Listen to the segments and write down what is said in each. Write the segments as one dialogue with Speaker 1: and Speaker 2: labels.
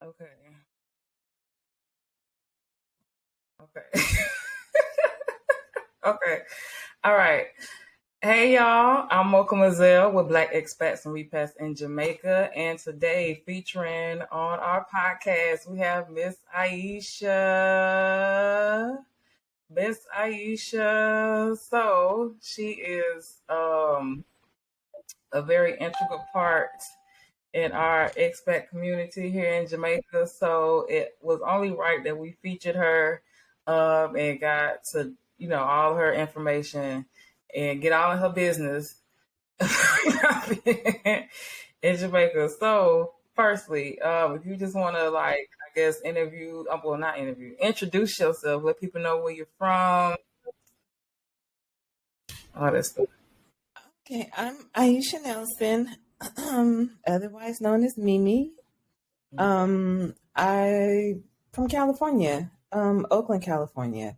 Speaker 1: Okay. Okay. Okay. All right. Hey y'all, I'm Mocha Mazel with Black Expats and Repats in Jamaica. And today featuring on our podcast, we have Miss Aisha. Miss Aisha. So she is a very integral part in our expat community here in Jamaica. So it was only right that we featured her and got to, all her information and get all of her business in Jamaica. So firstly, if you just want to I guess not interview, introduce yourself, let people know where you're from, all that stuff.
Speaker 2: Okay, I'm Aisha Nelson, otherwise known as Mimi. I from California, Oakland, California.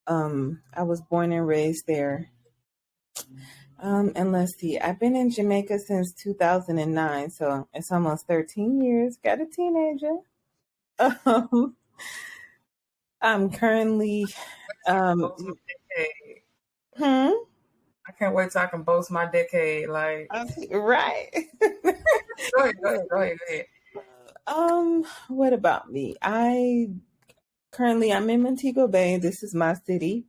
Speaker 2: I was born and raised there. And let's see, I've been in Jamaica since 2009, so it's almost 13 years. Got a teenager. Um, I'm currently,
Speaker 1: Boast my decade.
Speaker 2: hmm?
Speaker 1: I can't wait till I can boast my decade. Like,
Speaker 2: Right.
Speaker 1: go ahead.
Speaker 2: What about me? I'm in Montego Bay. This is my city.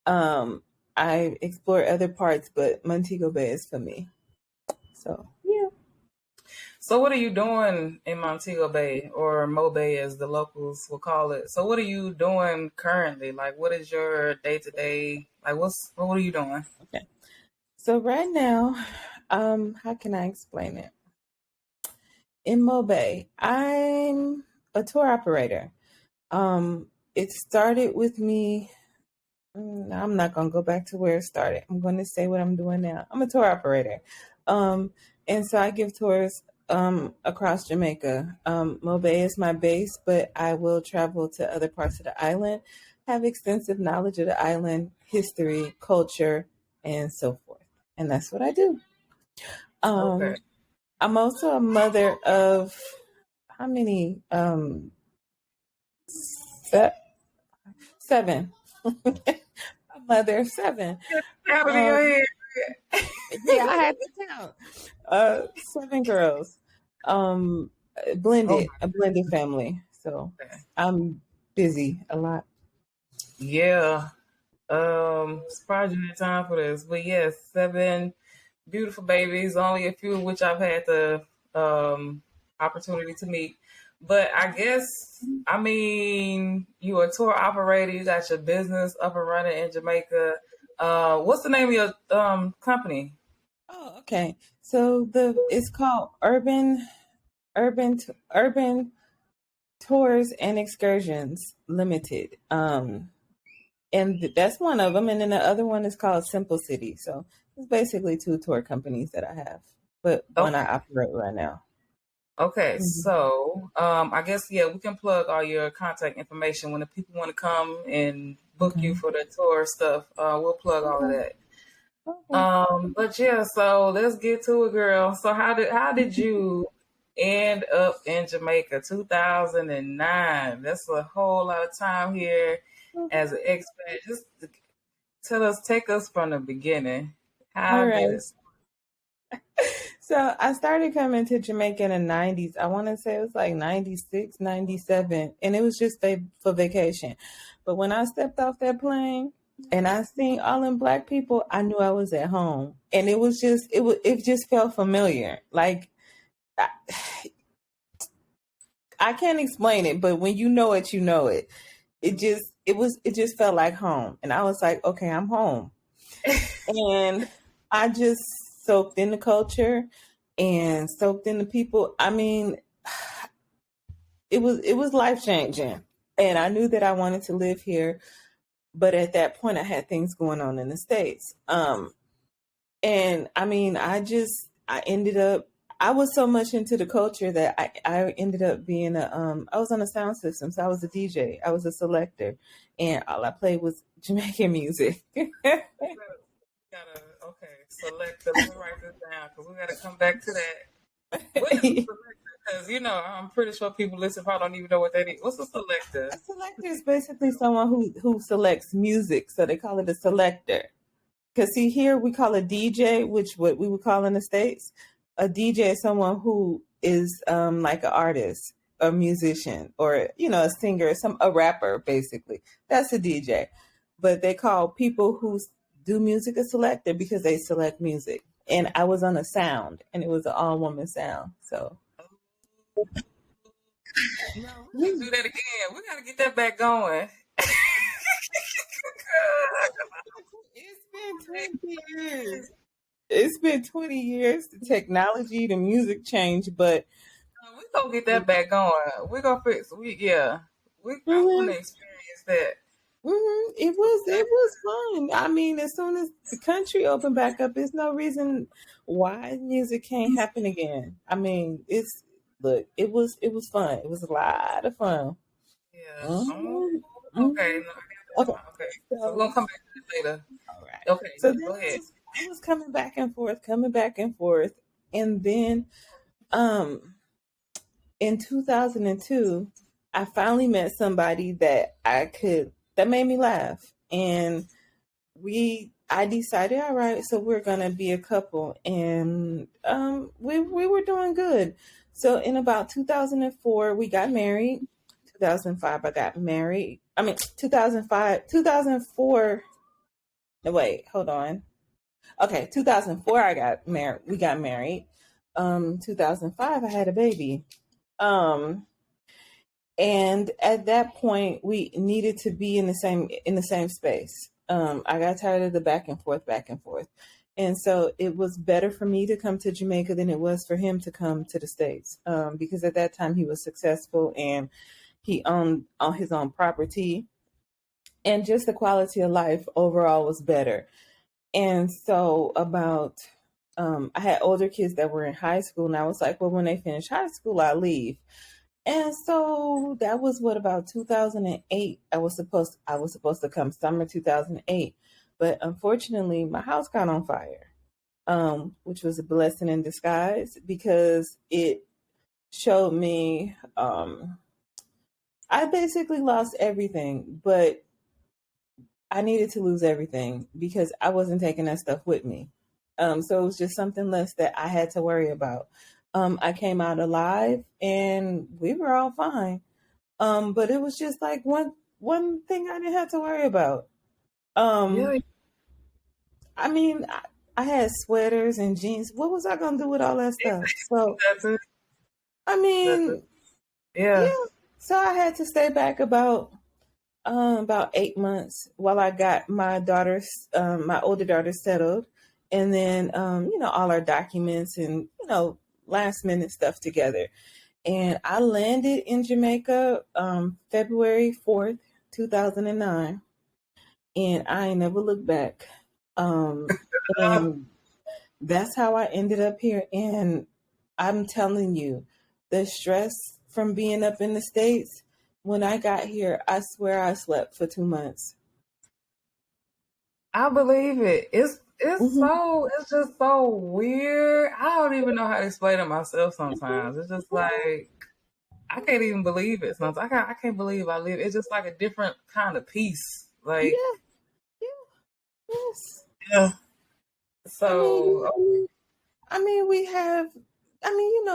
Speaker 2: I explore other parts, but Montego Bay is for me. So yeah.
Speaker 1: So what are you doing in Montego Bay, or Mo Bay as the locals will call it? So what are you doing currently? Like, what is your day to day? Like, what are you doing?
Speaker 2: Okay. So right now, how can I explain it? In Mo Bay, I'm a tour operator. It started with me. I'm not going to go back to where it started. I'm going to say what I'm doing now. I'm a tour operator. And so I give tours across Jamaica. Mo Bay is my base, but I will travel to other parts of the island, have extensive knowledge of the island, history, culture, and so forth. And that's what I do.
Speaker 1: Okay.
Speaker 2: I'm also a mother of how many? Seven. A mother of seven.
Speaker 1: Out of your head.
Speaker 2: Yeah, I had to count. 7 girls. Um,
Speaker 1: Oh
Speaker 2: a blended family. So
Speaker 1: my.
Speaker 2: I'm busy a lot.
Speaker 1: Yeah. Surprised you had time for this, but yes, 7 beautiful babies. Only a few of which I've had the opportunity to meet. But I guess, I mean, you're a tour operator. You got your business up and running in Jamaica. What's the name of your company?
Speaker 2: Oh, okay. So it's called Urban Tours and Excursions Limited. And that's one of them. And then the other one is called Simple City. So it's basically 2 tour companies that I have, but one I
Speaker 1: Okay.
Speaker 2: operate right now.
Speaker 1: Okay,
Speaker 2: Mhm.
Speaker 1: so I guess we can plug all your contact information when the people want to come and book you
Speaker 2: Okay.
Speaker 1: for the tour stuff. We'll plug all of
Speaker 2: Okay.
Speaker 1: that.
Speaker 2: Okay.
Speaker 1: But yeah, so let's get to it, girl. So how did you end up in Jamaica? 2009. That's a whole lot of time here as an expat. Just take us from the beginning.
Speaker 2: All
Speaker 1: How did
Speaker 2: right.
Speaker 1: it?
Speaker 2: So I started coming to Jamaica in the 90s. I want to say it was like 96, 97, and it was just for vacation. But when I stepped off that plane and I seen all them black people, I knew I was at home. And it just felt familiar. Like I, I can't explain it, but when you know it, you know it. It just felt like home. And I was like, okay, I'm home. And I just soaked in the culture and soaked in the people. I mean, it was life changing. And I knew that I wanted to live here, but at that point I had things going on in the States. And I mean, I ended up I was so much into the culture that I ended up being I was on a sound system, so I was a DJ, I was a selector, and all I played was Jamaican music.
Speaker 1: Gotta select. Let me write this down because we gotta come back to that. What is a selector? Because I'm pretty sure people listen probably don't even know what that is. What's a
Speaker 2: A
Speaker 1: selector?
Speaker 2: selector is basically someone who selects music, so they call it a selector. Because see, here we call a DJ, which what we would call in the States, a DJ is someone who is like an artist, a musician, or a singer, a rapper, basically. That's a DJ. But they call people who do music a selector because they select music. And I was on a sound, and it was an all woman sound. So
Speaker 1: No, we gotta do that again. We gotta get that back going.
Speaker 2: it's been 20 years. It's been 20 years. The technology, the music changed, but
Speaker 1: We gonna get that back going. We gonna fix. I want
Speaker 2: mhm,
Speaker 1: to experience that.
Speaker 2: it was fun. I mean, as soon as the country opened back up, there's no reason why music can't happen again. I mean, it was fun. It was a lot of fun.
Speaker 1: Yeah. Oh,
Speaker 2: Mhm,
Speaker 1: okay.
Speaker 2: mhm.
Speaker 1: No, I got this
Speaker 2: Okay,
Speaker 1: one. Okay. So we're
Speaker 2: so
Speaker 1: gonna come back to this later.
Speaker 2: all right.
Speaker 1: Okay.
Speaker 2: So then
Speaker 1: Go ahead.
Speaker 2: I was coming back and forth, and then um in 2002, I finally met somebody that made me laugh, and I decided, all right, so we're gonna be a couple, and we were doing good. So in about 2004, we got married. 2005, I got married. I mean, 2005, 2004. No, wait, hold on. Okay, 2004, I got married. We got married. 2005, I had a baby. Um, and at that point we needed to be in the same space. I got tired of the back and forth, and so it was better for me to come to Jamaica than it was for him to come to the States, because at that time he was successful and he owned all his own property, and just the quality of life overall was better. And so I had older kids that were in high school, and I was like, well, when they finish high school I'll leave. And so that was what, about 2008. I was supposed to come summer 2008, but unfortunately my house caught on fire, which was a blessing in disguise because it showed me I basically lost everything, but I needed to lose everything because I wasn't taking that stuff with me. So it was just something less that I had to worry about. I came out alive and we were all fine. But it was just like one thing I didn't have to worry about. Um,
Speaker 1: Yeah.
Speaker 2: I mean, I had sweaters and jeans. What was I gonna do with all that stuff? So
Speaker 1: That's it.
Speaker 2: I
Speaker 1: That's it.
Speaker 2: mean,
Speaker 1: Yeah.
Speaker 2: yeah. So I had to stay back about 8 months while I got my older daughter settled, and then all our documents and last minute stuff together. And I landed in Jamaica February 4th, 2009, and I ain't never looked back. Um, and that's how I ended up here. And I'm telling you, the stress from being up in the States, when I got here, I swear I slept for 2 months.
Speaker 1: I believe it.
Speaker 2: Hmm.
Speaker 1: It's just so weird. I don't even know how to explain it myself sometimes. It's just like I can't even believe it sometimes. I can't believe I live. It's just like a different kind of peace. Like,
Speaker 2: Yeah, yeah, yes.
Speaker 1: yeah.
Speaker 2: I mean,
Speaker 1: So
Speaker 2: we have.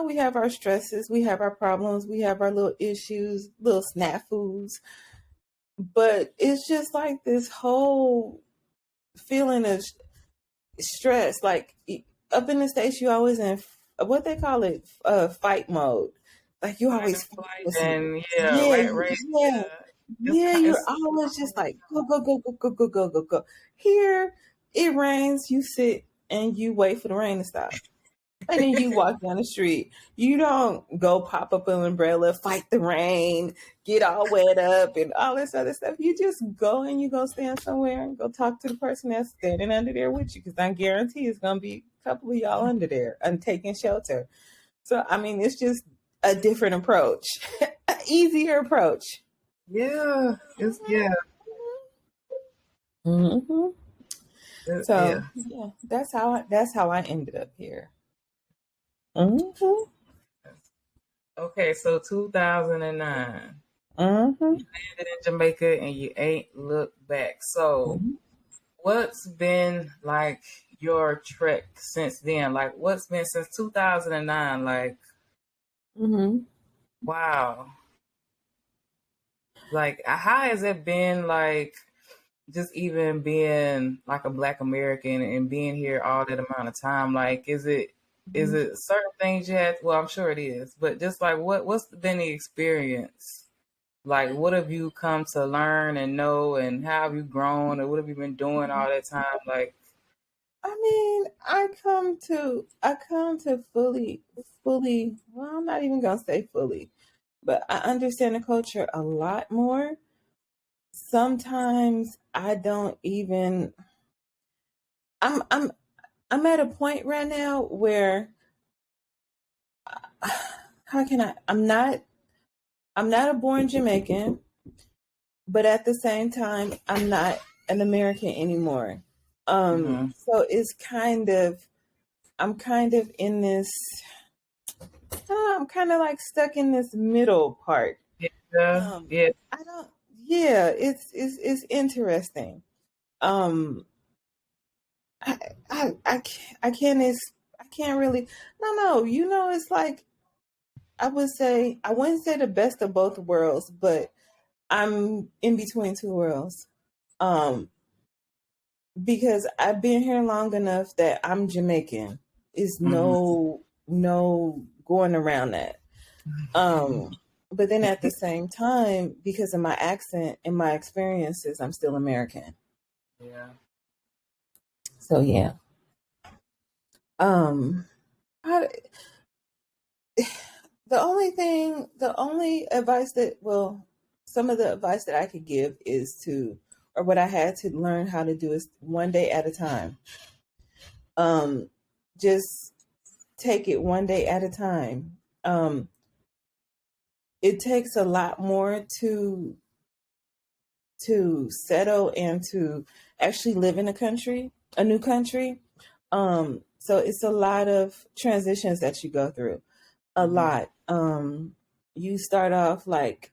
Speaker 2: We have our stresses, we have our problems, we have our little issues, little snafus, but it's just like this whole feeling of stress. Like up in the States, you always in what they call it, fight mode. Like you
Speaker 1: fight
Speaker 2: always
Speaker 1: and
Speaker 2: fighting
Speaker 1: flight
Speaker 2: with some.
Speaker 1: and yeah,
Speaker 2: Yeah,
Speaker 1: rat race.
Speaker 2: yeah,
Speaker 1: Yeah,
Speaker 2: yeah. You're
Speaker 1: it's
Speaker 2: always just like go, go, go, go, go, go, go, go, go. Here, it rains. You sit and you wait for the rain to stop. And then you walk down the street. You don't go pop up an umbrella, fight the rain, get all wet up, and all this other stuff. You just go and you go stand somewhere and go talk to the person that's standing under there with you, because I guarantee it's going to be a couple of y'all under there and taking shelter. So, I mean, it's just a different approach, an easier approach.
Speaker 1: yeah, it's yeah,
Speaker 2: Hmm. So,
Speaker 1: yeah.
Speaker 2: yeah, that's how I ended up here. Mm-hmm.
Speaker 1: Okay, so 2009.
Speaker 2: Mm-hmm.
Speaker 1: You landed in Jamaica and you ain't looked back. So, what's been like your trek since then? Like, what's been since 2009? Like,
Speaker 2: Mm-hmm.
Speaker 1: wow. Like, how has it been like just even being like a Black American and being here all that amount of time? Like, is it certain things you had? Well, I'm sure it is, but just like what's been the experience? Like, what have you come to learn and know, and how have you grown, or what have you been doing all that time? Like,
Speaker 2: I mean, I come to fully, well, I'm not even gonna say fully, but I understand the culture a lot more. Sometimes I don't even I'm I'm I'm at a point right now where how can I'm not a born Jamaican, but at the same time I'm not an American anymore.
Speaker 1: mhm.
Speaker 2: So it's kind of I'm kind of in this I'm kind of like stuck in this middle part.
Speaker 1: Yeah,
Speaker 2: Um,
Speaker 1: yeah,
Speaker 2: I don't. Yeah, it's interesting. Um, I can't. I can't really. No. You know, it's like I would say. I wouldn't say the best of both worlds, but I'm in between two worlds. Um, because I've been here long enough that I'm Jamaican. Is
Speaker 1: hmm
Speaker 2: no going around that. Um, but then at the same time, because of my accent and my experiences, I'm still American.
Speaker 1: yeah.
Speaker 2: So yeah. Um, I, the only advice that, well, some of the advice that I could give is to, or what I had to learn how to do is one day at a time. Um, just take it one day at a time. It takes a lot more to settle and to actually live in a new country. So it's a lot of transitions that you go through. A
Speaker 1: hmm
Speaker 2: lot. You start off like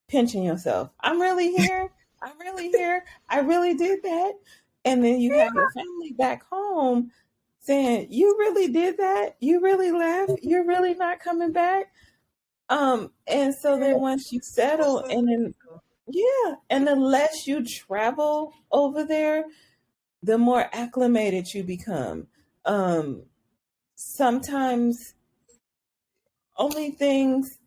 Speaker 2: pinching yourself. I'm really here. I'm really here. I really did that. And then you have your family back home saying, "You really did that? You really left? You're really not coming back?" And so then once you settle and then yeah, and the less you travel over there, the more acclimated you become. Um, Sometimes only things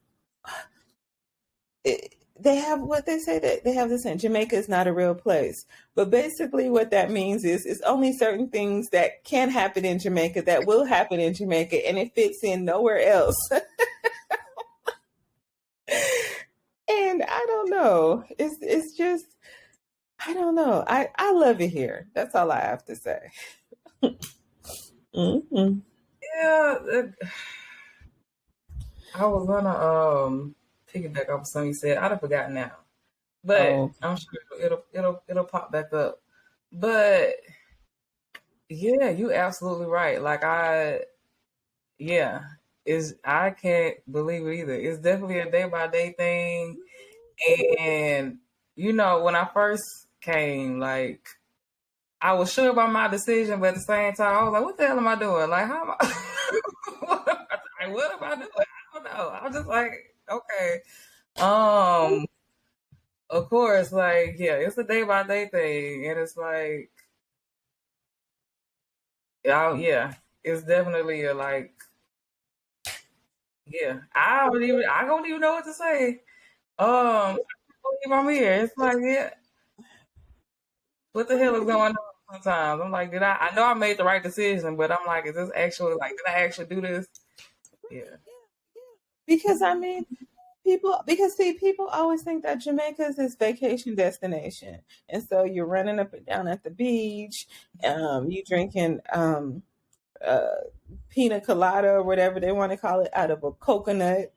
Speaker 2: they have what they say that they have this in Jamaica is not a real place. But basically what that means is it's only certain things that can happen in Jamaica that will happen in Jamaica and it fits in nowhere else. And I don't know. It's just I don't know. I love it here. That's all I have to say. Mm-hmm.
Speaker 1: Yeah, I was gonna piggyback off something you said. I'd have forgotten now, but
Speaker 2: Oh,
Speaker 1: I'm sure it'll pop back up. But yeah, you absolutely right. Like yeah, is I can't believe it either. It's definitely a day by day thing, and when I first came, like I was sure about my decision, but at the same time, I was like, "What the hell am I doing? Like, how am I? What am I doing? I don't know." I was just like, "Okay." Um, of course, like, yeah, it's a day by day thing, and it's like, yeah, it's definitely a like, yeah. I don't even know what to say. I can't believe I'm here. It's like, yeah, what the hell is going on? Sometimes I'm like, I know I made the right decision, but I'm like, is this actually like, did I actually do this? Yeah.
Speaker 2: because I mean, people because see people always think that Jamaica is this vacation destination, and so you're running up and down at the beach, you drinking uh, pina colada or whatever they want to call it out of a coconut,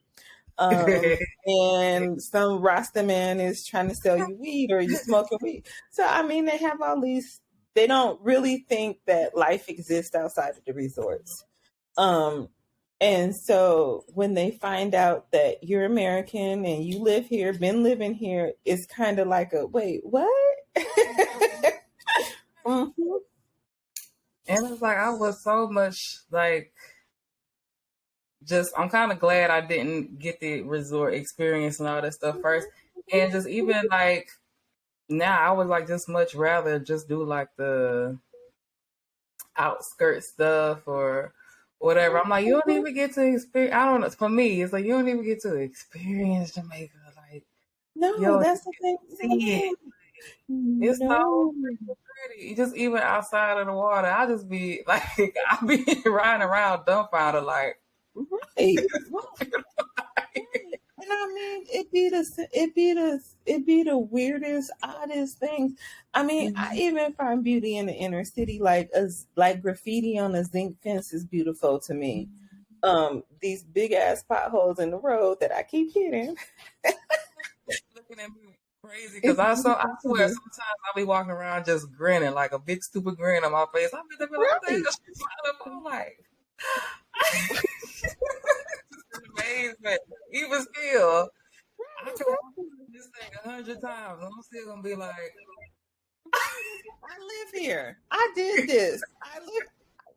Speaker 2: and some Rasta man is trying to sell you weed or you smoking weed. So I mean, they have all these. They don't really think that life exists outside of the resorts. And so when they find out that you're American and you live here, been living here, it's kind of like a wait, what? Mm-hmm.
Speaker 1: And it's like I was so much like just I'm kind of glad I didn't get the resort experience and all that stuff first. And just even like now I would like just much rather just do like the outskirt stuff or whatever. I'm like, you don't even get to experience. I don't know. For me, it's like you don't even get to experience Jamaica. Like,
Speaker 2: No,
Speaker 1: yo,
Speaker 2: that's the thing.
Speaker 1: see it. It's so
Speaker 2: No.
Speaker 1: pretty. Just even outside of the water, I just be like, I be riding around dumbfounded, like,
Speaker 2: Right. And I mean, it be the weirdest, oddest things. I mean, I even find beauty in the inner city, like like graffiti on a zinc fence is beautiful to me. These big ass potholes in the road that I keep hitting.
Speaker 1: looking at me crazy because
Speaker 2: It's
Speaker 1: I
Speaker 2: beautiful to
Speaker 1: swear
Speaker 2: me.
Speaker 1: sometimes I'll be walking around just grinning like a big stupid grin on my face. I'll be like, what the hell?
Speaker 2: Right.
Speaker 1: She's smiling. I'm like, just amazement. Even still, I can walk this thing 100 times and I'm still gonna be like,
Speaker 2: I live here. I did this.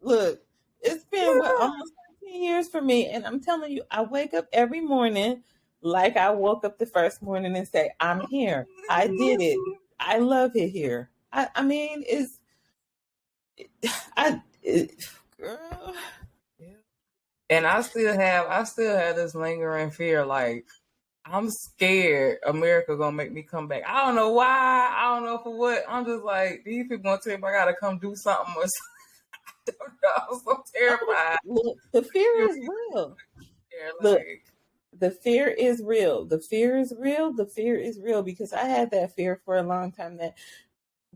Speaker 2: Look, it's been what
Speaker 1: yeah.
Speaker 2: almost 13 years for me. And I'm telling you, I wake up every morning like I woke up the first morning and say, I'm here. I did it. I love it here. I mean, I, it, girl.
Speaker 1: And I still have this lingering fear, like I'm scared America gonna make me come back. I don't know why. I don't know for what. I'm just like these people gonna tell me I gotta come do something or something. I don't know. I'm so terrified.
Speaker 2: Look, the fear is real. Look,
Speaker 1: Like,
Speaker 2: the fear is real. The fear is real. The fear is real because I had that fear for a long time that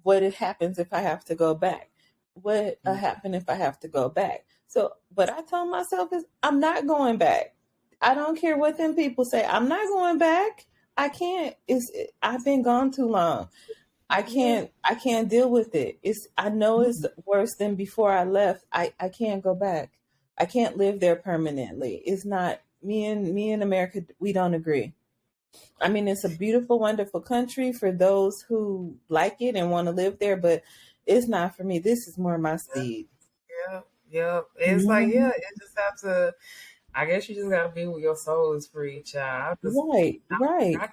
Speaker 2: what happens if I have to go back? What happen if I have to go back? So, what I told myself is, I'm not going back. I don't care what them people say. I'm not going back. I can't. I've been gone too long. I
Speaker 1: yeah.
Speaker 2: can't. I can't deal with it. I know it's worse than before I left. I can't go back. I can't live there permanently. It's not me and America. We don't agree. I mean, it's a beautiful, wonderful country for those who like it and want to live there, but it's not for me. This is more my speed.
Speaker 1: Yeah, yeah. It's like,
Speaker 2: Mhm.
Speaker 1: yeah, it just have to. I guess you just gotta be with your soul is free, child.
Speaker 2: Right,
Speaker 1: I
Speaker 2: right.
Speaker 1: can't.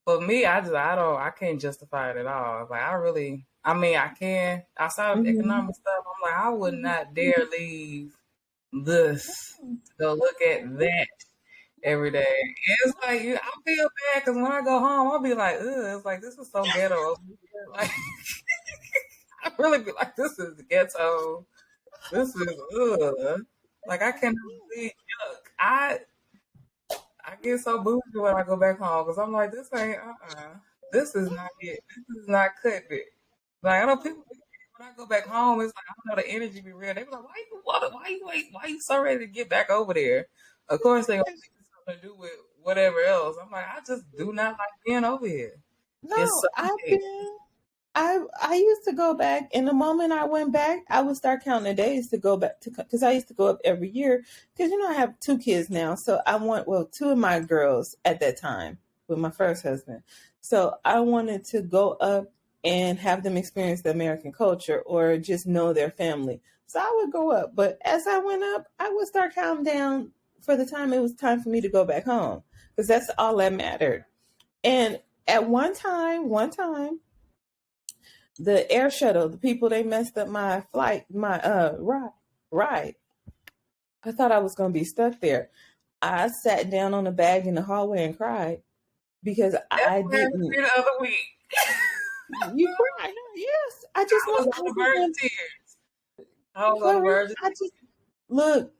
Speaker 1: For me, I can't justify it at all. Like, I really, I mean, I can outside of
Speaker 2: Hmm.
Speaker 1: economic stuff. I'm like, I would not dare leave this to go look at that every day. It's like I feel bad because when I go home, I'll be like, ugh, it's like this is so ghetto. Like, I really be like, this is ghetto. This is like I cannot believe. Look, I get so bougie when I go back home because I'm like, this ain't this is not it. This is not cut it. Like I know people when I go back home, it's like I don't know the energy be real. They be like, why you so ready to get back over there? Of course they gonna think it's something to do with whatever else. I'm like, I just do not like being over here. It's
Speaker 2: No,
Speaker 1: so
Speaker 2: I've
Speaker 1: big.
Speaker 2: been. I used to go back, and the moment I went back, I would start counting the days to go back to because I used to go up every year because I have two kids now, so I want two of my girls at that time with my first husband, so I wanted to go up and have them experience the American culture or just know their family. So I would go up, but as I went up, I would start counting down for the time it was time for me to go back home because that's all that mattered. And at one time the air shuttle, the people they messed up my flight, my ride. I thought I was gonna be stuck there. I sat down on a bag in the hallway and cried because
Speaker 1: That's
Speaker 2: I
Speaker 1: what happened to
Speaker 2: didn't.
Speaker 1: me the other week.
Speaker 2: You cried? No, yes.
Speaker 1: I was on the verge of tears. I was on the
Speaker 2: For real.
Speaker 1: verge of
Speaker 2: I just look.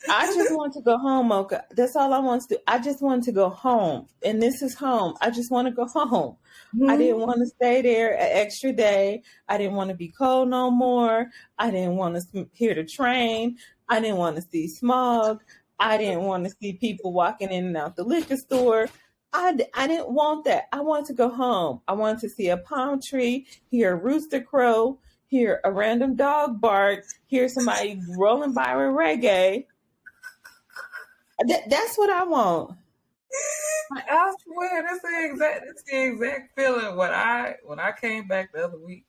Speaker 2: I just want to go home, Mocha. That's all I want to do. I just want to go home. And this is home. I just want to go home. I didn't
Speaker 1: tears.
Speaker 2: want to stay there an extra day. I didn't want to be cold no more. I didn't want to hear the train. I didn't want to see smog. I didn't want to see people walking in and out the liquor store. I didn't want that. I wanted to go home. I wanted to see a palm tree, hear a rooster crow, hear a random dog bark, hear somebody rolling by with reggae. That's what I want.
Speaker 1: I swear, that's the exact feeling when I came back the other week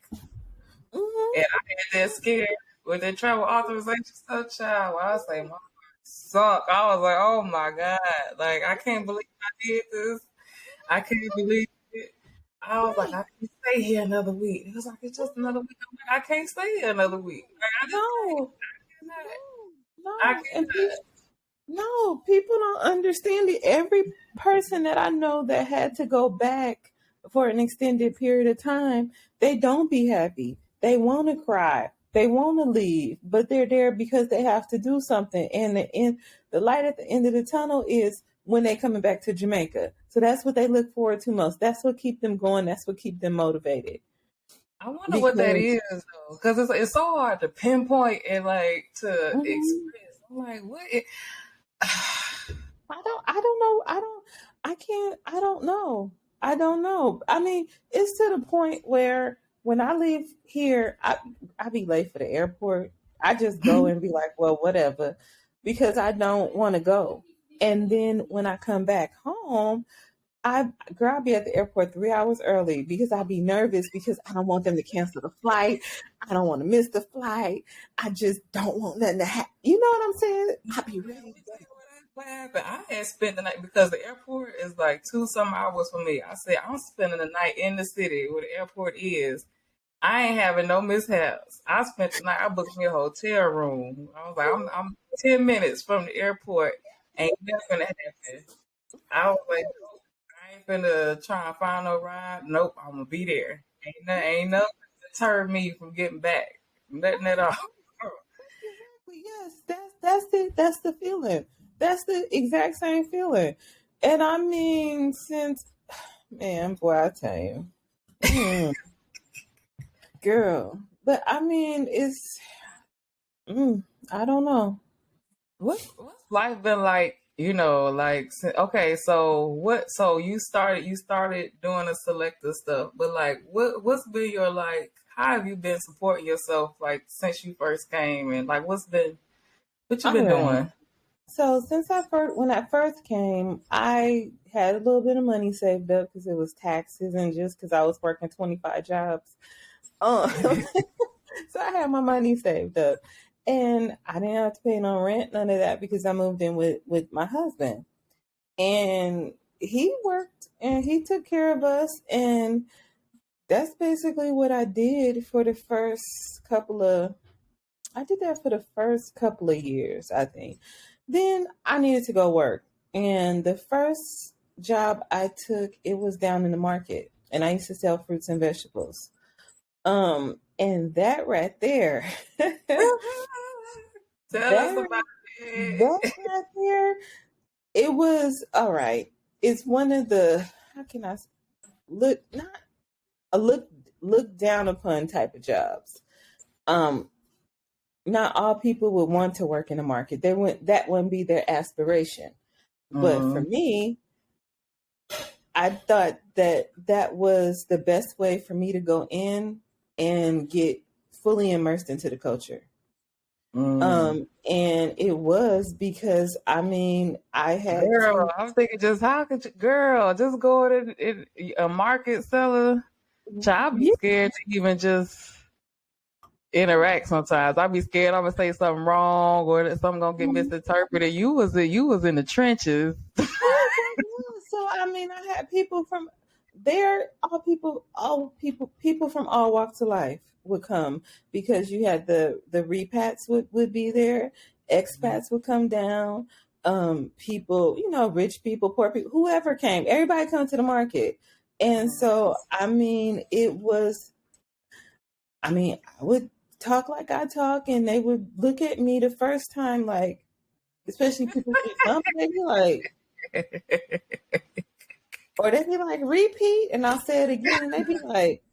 Speaker 2: Mm-hmm.
Speaker 1: and I had that scare with the travel authorization stuff, child. I was like, my heart suck. I was like, oh my god, like I can't believe I did this. I can't believe it. I was like,
Speaker 2: Right.
Speaker 1: I can't stay here another week. It was like, it's just another week. I'm like, I can't stay here another week. Like, I just can't.
Speaker 2: No,
Speaker 1: I
Speaker 2: no, and
Speaker 1: cannot.
Speaker 2: no, people don't understand it. Every person that I know that had to go back for an extended period of time, they don't be happy. They want to cry. They want to leave, but they're there because they have to do something. And the light at the end of the tunnel is when they coming back to Jamaica. So that's what they look forward to most. That's what keep them going. That's what keep them motivated.
Speaker 1: I wonder what that
Speaker 2: Because
Speaker 1: is though, because it's so hard to pinpoint and like to
Speaker 2: mhm,
Speaker 1: express. I'm like, what?
Speaker 2: I don't know. I can't, I don't know. I don't know. I mean, it's to the point where when I leave here, I be late for the airport. I just go and be like, well, whatever, because I don't want to go. And then when I come back home, girl, I'll be at the airport 3 hours early because I'll be nervous because I don't want them to cancel the flight. I don't want to miss the flight. I just don't want nothing to happen. You know what I'm saying? I'll be
Speaker 1: Let
Speaker 2: ready
Speaker 1: me
Speaker 2: to
Speaker 1: tell
Speaker 2: go.
Speaker 1: you what happened. I had spent the night because the airport is like 2 some hours for me. I said I'm spending the night in the city where the airport is. I ain't having no mishaps. I spent the night. I booked me a hotel room. I was like, I'm 10 minutes from the airport. Ain't nothing happen. I was like, nope, I ain't finna try and find no ride. Nope, I'm gonna be there. Ain't nothing to deter me from getting back. Nothing at all.
Speaker 2: Exactly. Yes, that's the feeling. That's the exact same feeling. And I mean, since man, boy, I tell you, mm, girl. But I mean, I don't know.
Speaker 1: What's life been like? Like okay, so what? So you started doing the selective stuff, but like, what's been your like? How have you been supporting yourself like since you first came, and like what you
Speaker 2: All
Speaker 1: been
Speaker 2: right.
Speaker 1: doing?
Speaker 2: So since when I first came, I had a little bit of money saved up because it was taxes and just because I was working 25 jobs. Um, so I had my money saved up, and I didn't have to pay no rent, none of that, because I moved in with my husband, and he worked and he took care of us, and that's basically what I did for the first couple of. I did that for the first couple of years, I think. Then I needed to go work, and the first job I took, it was down in the market, and I used to sell fruits and vegetables. And that right there, that
Speaker 1: Tell us about it.
Speaker 2: that right there, it was all right. It's one of the how can I look not a look down upon type of jobs. Um, not all people would want to work in the market. That wouldn't be their aspiration. But for
Speaker 1: Mm,
Speaker 2: me, I thought that was the best way for me to go in and get fully immersed into the culture.
Speaker 1: mm.
Speaker 2: And it was because I mean I had
Speaker 1: Girl,
Speaker 2: to.
Speaker 1: I'm thinking just how could you, girl, just go in a market seller. Child, I'd be
Speaker 2: Yeah,
Speaker 1: scared to even just interact sometimes. I'd be scared I'm gonna say something wrong or that something gonna get misinterpreted. You was in the trenches.
Speaker 2: yes, I was. So I mean, I had people from there. All people from all walks of life would come because you had the repats would be there. Expats would come down. People, rich people, poor people, whoever came, everybody come to the market. And so, I mean, it was. I mean, I would talk like I talk, and they would look at me the first time, like, especially people from Tampa, they be like. Or they be like, repeat, and I'll say it again, and they be like,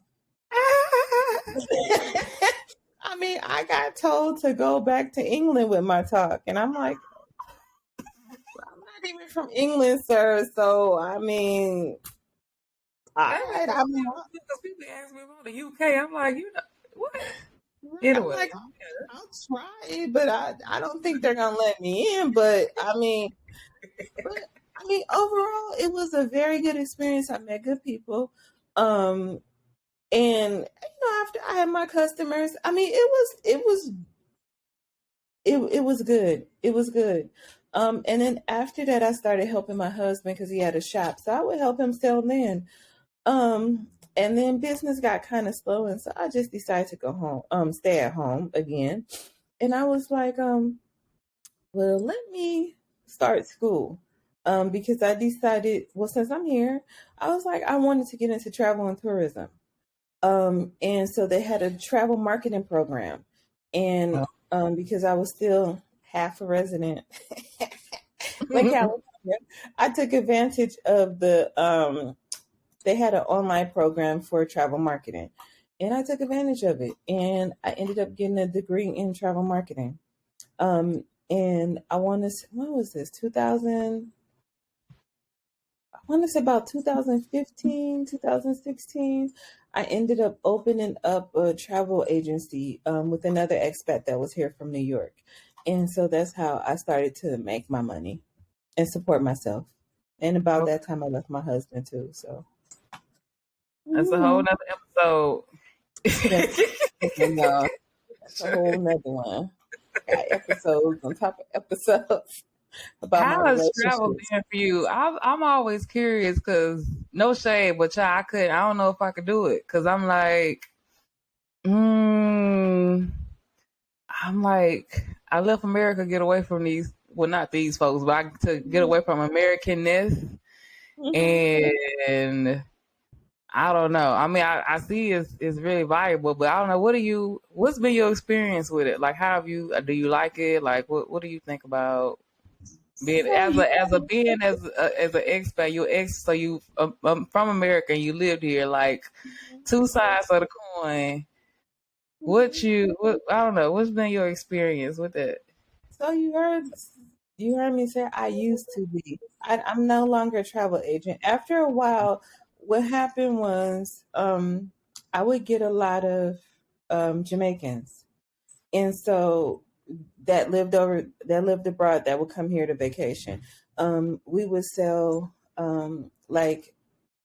Speaker 2: I mean, I got told to go back to England with my talk, and I'm like, I'm not even from England, sir. So I mean, all
Speaker 1: That be
Speaker 2: right.
Speaker 1: so
Speaker 2: I mean,
Speaker 1: funny because people ask me about the UK. I'm like, what?
Speaker 2: I'm
Speaker 1: Anyway,
Speaker 2: like, I'll try it, but I don't think they're gonna let me in. But but overall, it was a very good experience. I met good people, and after I had my customers, it was good. It was good. And then after that, I started helping my husband because he had a shop, so I would help him sell then. And then business got kind of slow, and so I just decided to go home, stay at home again. And I was like, well, let me start school. Because I decided, well, since I'm here, I was like, I wanted to get into travel and tourism. And so they had a travel marketing program. And because I was still half a resident in California, I took advantage of they had an online program for travel marketing. And I took advantage of it. And I ended up getting a degree in travel marketing. And I want to, when was this? 2000, I want to say about 2015, 2016. I ended up opening up a travel agency with another expat that was here from New York. And so that's how I started to make my money and support myself. And about that time, I left my husband too. So
Speaker 1: that's a whole nother episode.
Speaker 2: That's a whole nother one. Got episodes on top of episodes about my
Speaker 1: How has travel
Speaker 2: relationships.
Speaker 1: been for you? I'm always curious because no shade, but I couldn't. I don't know if I could do it because I'm like, I left America, get away from these. Well, not these folks, but to get away from Americanness, and I don't know. I mean, I see it's really valuable, but I don't know. What's been your experience with it? Like, do you like it? Like, what do you think about being as an expat? So you from America and you lived here, like two sides of the coin. I don't know. What's been your experience with it?
Speaker 2: So you heard me say I used to be. I'm no longer a travel agent. After a while, what happened was I would get a lot of Jamaicans, and so that lived abroad that would come here to vacation. We would sell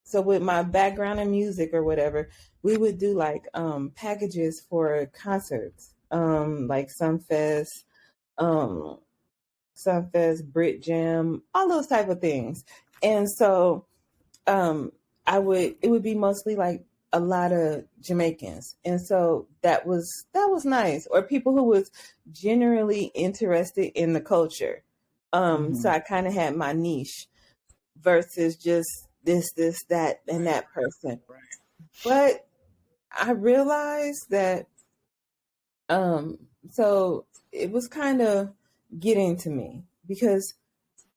Speaker 2: so with my background in music or whatever, we would do like packages for concerts, like um, Sunfest, Brit Jam, all those type of things. And so um, it would be mostly like a lot of Jamaicans. And so that was nice. Or people who was generally interested in the culture. So I kind of had my niche versus just this, that, and that person. But I realized that so it was kind of getting to me because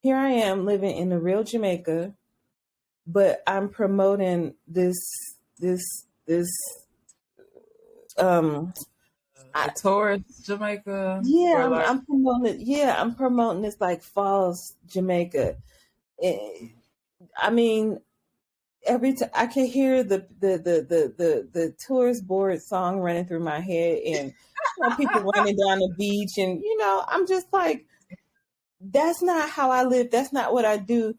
Speaker 2: here I am living in the real Jamaica, but I'm promoting this
Speaker 1: Tourist Jamaica,
Speaker 2: yeah,
Speaker 1: or like
Speaker 2: I'm promoting it. Yeah, I'm promoting this like falls Jamaica. I mean, every time I can hear the tourist board song running through my head, and people running down the beach, and I'm just like, that's not how I live. That's not what I do.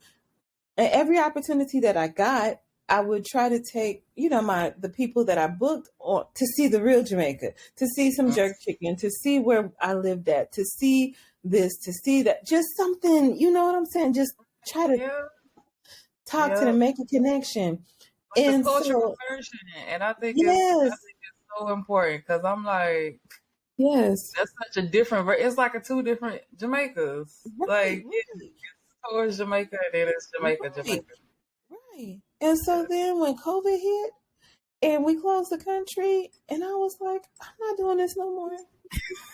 Speaker 2: And every opportunity that I got, I would try to take, the people that I booked on to see the real Jamaica, to see some jerk chicken, to see where I lived at, to see this, to see that, just something, you know what I'm saying? Just try to talk to them, make a connection.
Speaker 1: like the
Speaker 2: And
Speaker 1: cultural
Speaker 2: so,
Speaker 1: immersion, and I think
Speaker 2: yes,
Speaker 1: it's so important because I'm like,
Speaker 2: yes,
Speaker 1: that's such a different. It's like a two different Jamaicas.
Speaker 2: right,
Speaker 1: Like it's towards Jamaica, and then it's Jamaica,
Speaker 2: right,
Speaker 1: Jamaica.
Speaker 2: right. And so then when COVID hit and we closed the country, and I was like, I'm not doing this no more.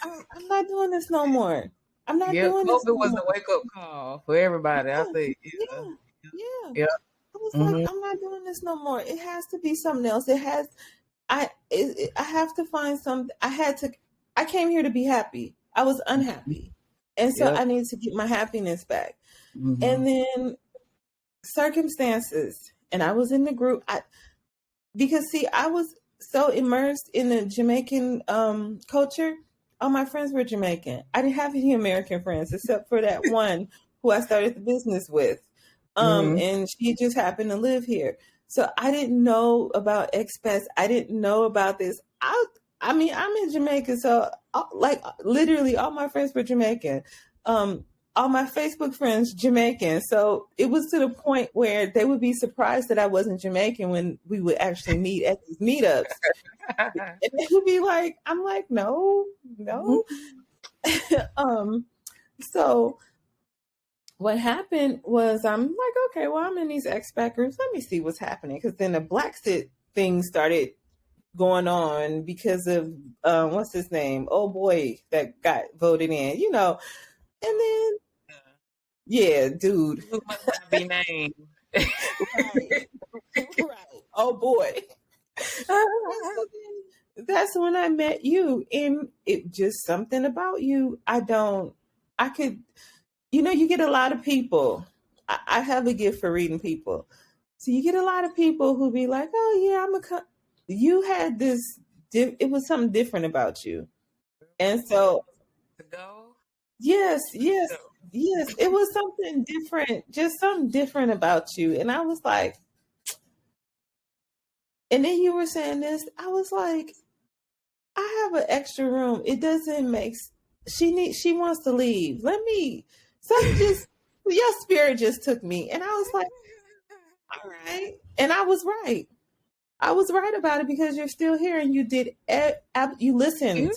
Speaker 2: I'm not doing this no more. I'm not
Speaker 1: Yeah,
Speaker 2: doing this
Speaker 1: COVID
Speaker 2: no
Speaker 1: was
Speaker 2: more.
Speaker 1: the wake up call for everybody. I
Speaker 2: Yeah,
Speaker 1: think.
Speaker 2: yeah, yeah.
Speaker 1: Yeah.
Speaker 2: I was like,
Speaker 1: Mm-hmm.
Speaker 2: I'm not doing this no more. It has to be something else. I have to find some. I came here to be happy. I was unhappy. And so
Speaker 1: Yep.
Speaker 2: I needed to get my happiness back.
Speaker 1: Mm-hmm.
Speaker 2: And then circumstances, and I was in the group. Because see, so immersed in the Jamaican culture. All my friends were Jamaican. I didn't have any American friends except for that one who I started the business with.
Speaker 1: Mm-hmm.
Speaker 2: And she just happened to live here. So I didn't know about expats. I didn't know about this. I mean, I'm in Jamaica, so like literally all my friends were Jamaican. All my Facebook friends Jamaican. So it was to the point where they would be surprised that I wasn't Jamaican when we would actually meet at these meetups. And they would be like, I'm like, no, no. um, so what happened was I'm like, okay, well, I'm in these expat groups. Let me see what's happening. Because then the blaxit thing started going on because of what's his name? Oh boy, that got voted in, And then yeah, dude.
Speaker 1: Who must not be named?
Speaker 2: Right. Right. Oh boy. So then that's when I met you. And it just something about you. I could, you get a lot of people. I have a gift for reading people. So you get a lot of people who be like, oh yeah, you had this, it was something different about you. And so,
Speaker 1: To go.
Speaker 2: yes, yes,
Speaker 1: Go.
Speaker 2: yes, it was something different, just something different about you. And I was like, and then you were saying this, I was like, I have an extra room. It doesn't make, she wants to leave. Something just, your spirit just took me. And I was like, all right. And I was right. I was right about it because you're still here and you did, you
Speaker 1: You
Speaker 2: listened.
Speaker 1: know what?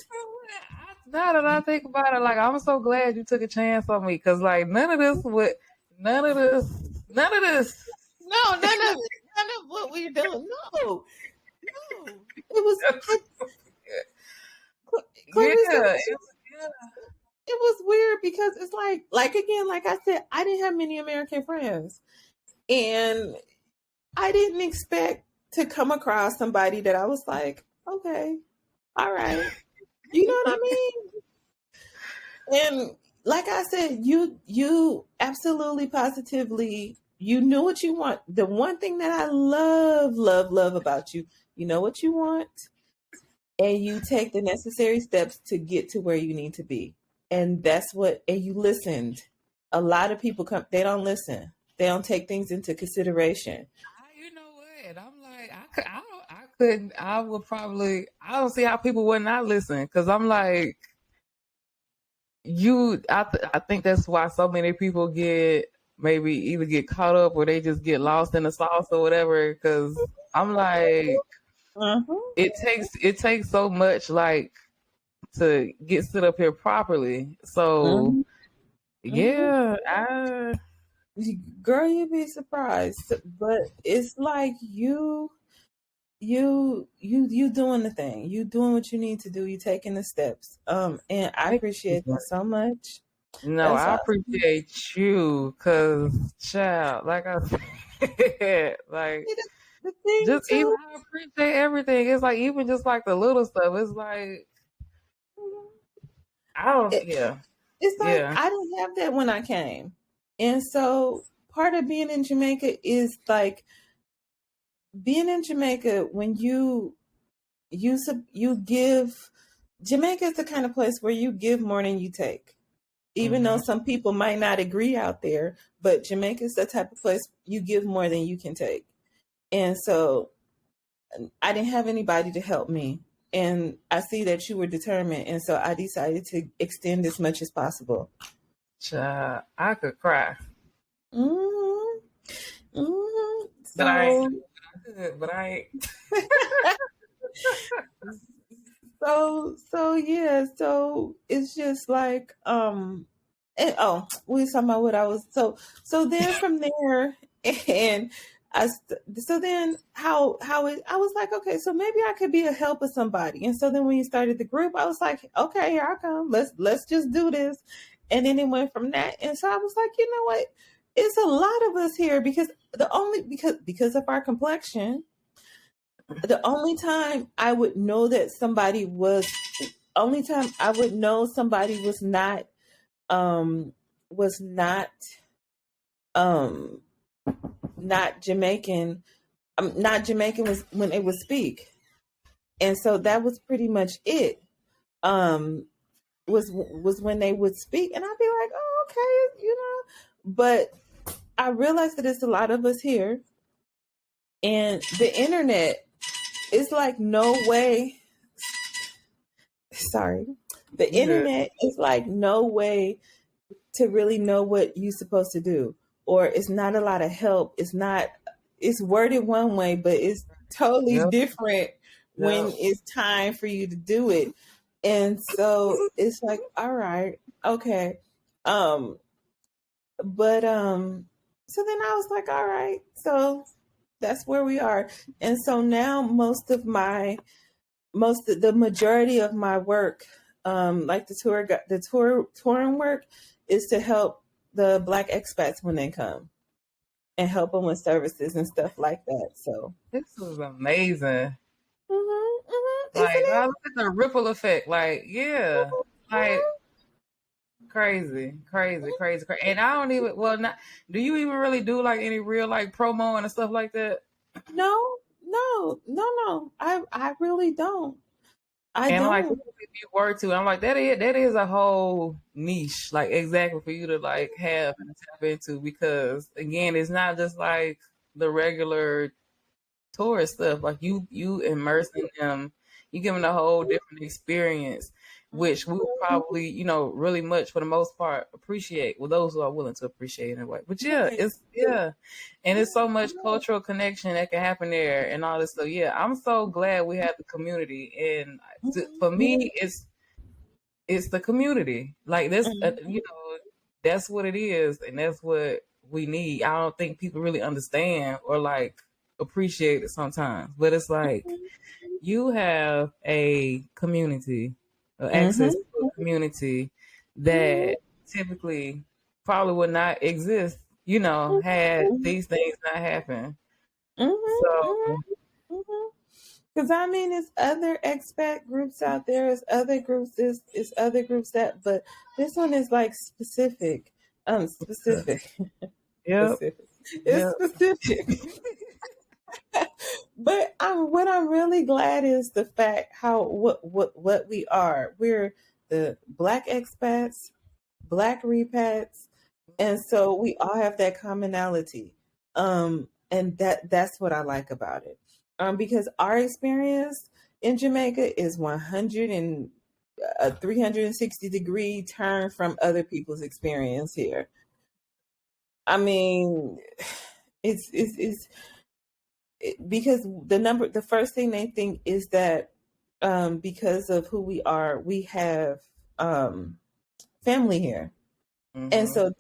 Speaker 1: Now that I think about it, like I'm so glad you took a chance on me because like none of this, none of this.
Speaker 2: No, none of what we're doing. No, no. It was,
Speaker 1: Yeah,
Speaker 2: Clarice, it was,
Speaker 1: yeah.
Speaker 2: it was weird because it's like again, like I said, I didn't have many American friends. And I didn't expect to come across somebody that I was like, okay, all right. You know what I mean? And like I said, you absolutely positively you knew what you want. The one thing that I love about you, you know what you want, and you take the necessary steps to get to where you need to be. And and you listened. A lot of people they don't listen. They don't take things into consideration.
Speaker 1: You know what? I'm like, I couldn't. I would probably. I don't see how people would not listen because I'm like, I think that's why so many people maybe either get caught up or they just get lost in the sauce or whatever. Because I'm like,
Speaker 2: Uh-huh.
Speaker 1: it takes so much like to get set up here properly. So
Speaker 2: Mhm. Mhm.
Speaker 1: yeah, I
Speaker 2: Girl, you'd be surprised. But it's like you doing the thing. You doing what you need to do. You taking the steps. And I
Speaker 1: thank
Speaker 2: appreciate
Speaker 1: you.
Speaker 2: that so much.
Speaker 1: No,
Speaker 2: That's
Speaker 1: I
Speaker 2: awesome.
Speaker 1: appreciate you because, child, like I said, like
Speaker 2: See, the thing
Speaker 1: just even
Speaker 2: too.
Speaker 1: I appreciate everything. It's like even just like the little stuff. It's like I don't,
Speaker 2: it,
Speaker 1: yeah,
Speaker 2: it's like
Speaker 1: yeah.
Speaker 2: I didn't have that when I came. And so part of being in Jamaica is like being in Jamaica when you give. Jamaica is the kind of place where you give more than you take. Even though
Speaker 1: Hmm.
Speaker 2: some people might not agree out there, but Jamaica is the type of place you give more than you can take. And so I didn't have anybody to help me. And I see that you were determined. And so I decided to extend as much as possible.
Speaker 1: Child, I could cry,
Speaker 2: hmm
Speaker 1: but I ain't.
Speaker 2: So,
Speaker 1: But I ain't.
Speaker 2: yeah. So it's just like, and, we was talking about what I was, so then from there, and so then I was like, okay, so maybe I could be a help of somebody. And so then when you started the group, I was like, okay, here I come. Let's just do this. And then it went from that. And so I was like, you know what? It's a lot of us here because of our complexion. The only time I would know somebody um was um not Jamaican. Not Jamaican was when it would speak. And so that was pretty much it. Was when they would speak, and I'd be like, oh, okay, But I realized that it's a lot of us here, and the internet is like no way. Sorry, the
Speaker 1: You good?
Speaker 2: internet is like no way to really know what you're supposed to do, or it's not a lot of help. It's worded one way, but it's totally
Speaker 1: Yep.
Speaker 2: different when
Speaker 1: Yep.
Speaker 2: it's time for you to do it. And so it's like, all right, okay. Um, but so then I was like, all right, so that's where we are. And so now the majority of my work, like the touring work, is to help the Black expats when they come and help them with services and stuff like that. So,
Speaker 1: This was amazing.
Speaker 2: isn't
Speaker 1: Like, I
Speaker 2: it?
Speaker 1: look at the ripple effect. Like, yeah, like crazy, crazy, crazy, crazy. And I don't even. Well, not. Do you even really do like any real like promo and stuff like that?
Speaker 2: No, no, no, no. I really don't. I
Speaker 1: And like,
Speaker 2: don't.
Speaker 1: if you were to, I'm like, that is a whole niche, like exactly for you to like have and tap into, because again, it's not just like the regular tourist stuff. Like you immersing them, you give them a whole different experience, which we would probably, really much for the most part appreciate. Well, those who are willing to appreciate in a way. But yeah,
Speaker 2: Yes.
Speaker 1: and it's so much cultural connection that can happen there and all this stuff. Yeah, I'm so glad we have the community, and for me, it's the community. Like this, that's what it is, and that's what we need. I don't think people really understand or like appreciate it sometimes, but it's like you have a community, access
Speaker 2: Mm-hmm.
Speaker 1: to a community that typically probably would not exist, had these things not happen. So,
Speaker 2: Because I mean, it's other expat groups out there. It's other groups. It's other groups that, but this one is like specific. Specific.
Speaker 1: yep,
Speaker 2: Specific. It's
Speaker 1: yep.
Speaker 2: specific. But what I'm really glad is the fact how what we are. We're the Black expats, Black repats, and so we all have that commonality. And that's what I like about it. Because our experience in Jamaica is 100 and a 360-degree turn from other people's experience here. I mean, it's because the first thing they think is that because of who we are, we have family here, and
Speaker 1: Mm-hmm.
Speaker 2: so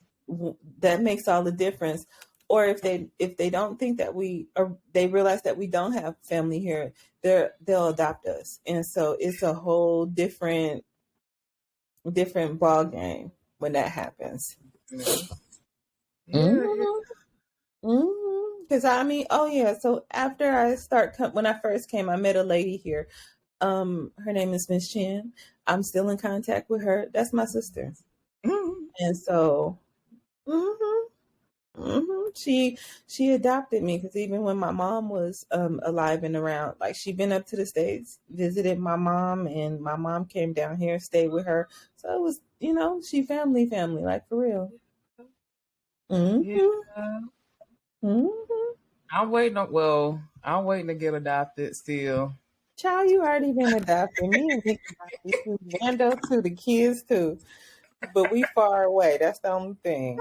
Speaker 2: that makes all the difference. Or if they don't think that or they realize that we don't have family here, they'll adopt us, and so it's a whole different ball game when that happens.
Speaker 1: Yeah, yeah.
Speaker 2: Because I mean, oh yeah. So after when I first came, I met a lady here. Her name is Miss Chin. I'm still in contact with her. That's my sister,
Speaker 1: Mhm.
Speaker 2: and so hmm she adopted me because even when my mom was alive and around, like she'd been up to the States, visited my mom, and my mom came down here, stayed with her. So it was, she family, like for real.
Speaker 1: Yeah.
Speaker 2: hmm hmm
Speaker 1: I'm waiting to get adopted still.
Speaker 2: Child, you already been adopted. Me and Nick adopted too. Vando too, the kids too. But we far away. That's the only thing.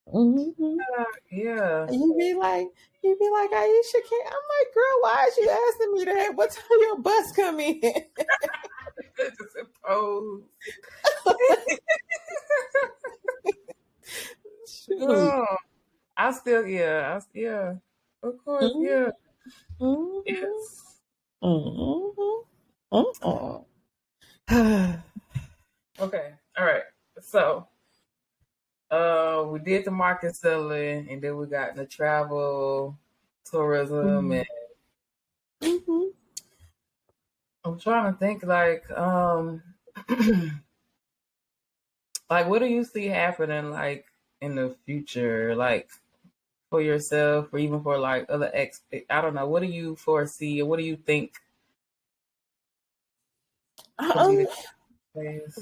Speaker 2: hmm
Speaker 1: Yeah.
Speaker 2: You be like, Aisha, can't. I'm like, girl, why is you asking me that? What time your bus come in?
Speaker 1: Just impose.
Speaker 2: Shoot.
Speaker 1: Oh, I still, yeah, yeah. Of course, yeah.
Speaker 2: Mm-hmm.
Speaker 1: Yes.
Speaker 2: Mm-hmm. Mm-hmm.
Speaker 1: Okay. All right. So, we did the market selling, and then we got the travel, tourism, and
Speaker 2: Mm-hmm.
Speaker 1: I'm trying to think like, like what do you see happening like in the future? Like for yourself, or even for like other I don't know. What do you foresee, or what do you think would be the
Speaker 2: Um, right
Speaker 1: best?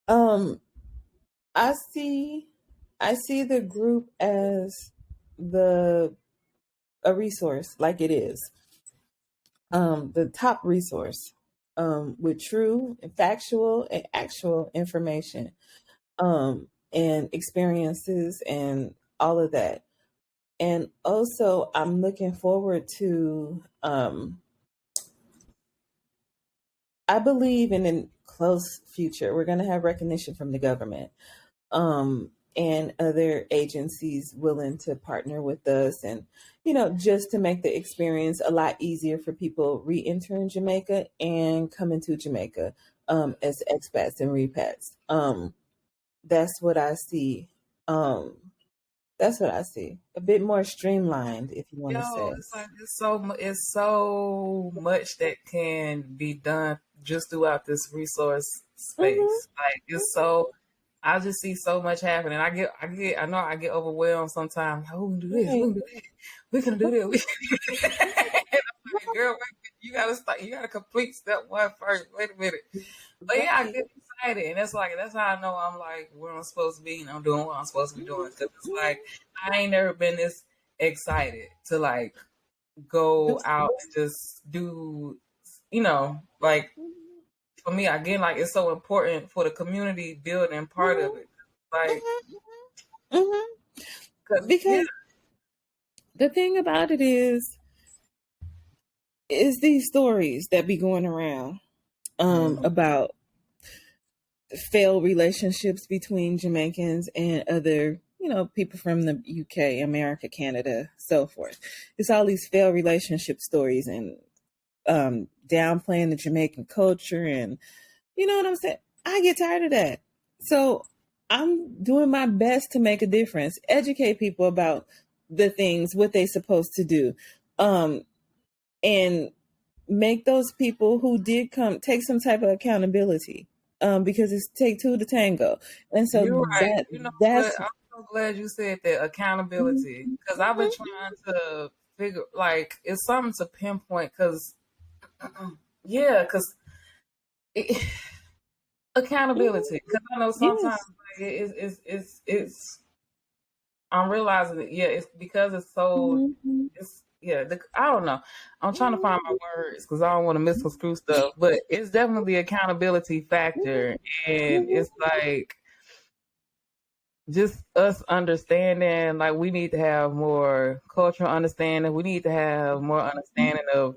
Speaker 2: now, I see, I see the group as the a resource, like it is, the top resource, with true and factual and actual information, and experiences and all of that. And also, I'm looking forward to, I believe in a close future, we're going to have recognition from the government, and other agencies willing to partner with us, and just to make the experience a lot easier for people re-entering Jamaica and coming to Jamaica, as expats and repats. That's what I see. um that's what I see, a bit more streamlined, if you want to
Speaker 1: Yo,
Speaker 2: say.
Speaker 1: it's like it's so much that can be done just throughout this resource
Speaker 2: Hmm.
Speaker 1: space. Like it's so I just see so much happening. I know I get overwhelmed sometimes. Like, we can do this, we
Speaker 2: Right.
Speaker 1: can do that, we can do that. And I'm like, girl, wait, you gotta start. You gotta complete step one first. Wait a minute. But yeah, I
Speaker 2: Right.
Speaker 1: get excited, and that's how I know I'm like where I'm supposed to be, and I'm doing what I'm supposed to be doing. Because it's like I ain't never been this excited to like
Speaker 2: Do
Speaker 1: go out
Speaker 2: stuff.
Speaker 1: and just do, like for me again, like it's so important for the community building part of
Speaker 2: Mhm.
Speaker 1: it. Like,
Speaker 2: Mhm.
Speaker 1: cause yeah,
Speaker 2: Because the thing about it is these stories that be going around,
Speaker 1: mm,
Speaker 2: about failed relationships between Jamaicans and other, people from the UK, America, Canada, so forth. It's all these failed relationship stories, and downplaying the Jamaican culture, and you know what I'm saying? I get tired of that. So I'm doing my best to make a difference, educate people about the things, what they supposed to do, and make those people who did come take some type of accountability, because it's take two to tango. And so
Speaker 1: you're right. You know what?
Speaker 2: that's
Speaker 1: I'm so glad you said that
Speaker 2: Mhm,
Speaker 1: accountability because I've been
Speaker 2: mhm,
Speaker 1: trying to figure like it's something to pinpoint because yeah, because
Speaker 2: mhm.
Speaker 1: accountability because I know sometimes
Speaker 2: Yes.
Speaker 1: like, it's I'm realizing that yeah, it's because it's so
Speaker 2: Mhm,
Speaker 1: it's yeah, I don't know. I'm trying to find my
Speaker 2: mhm,
Speaker 1: words because I don't want to misconstrue stuff, but it's definitely accountability factor, and
Speaker 2: mhm,
Speaker 1: it's like just us understanding like we need to have more cultural understanding. We need to have more
Speaker 2: mhm.
Speaker 1: understanding of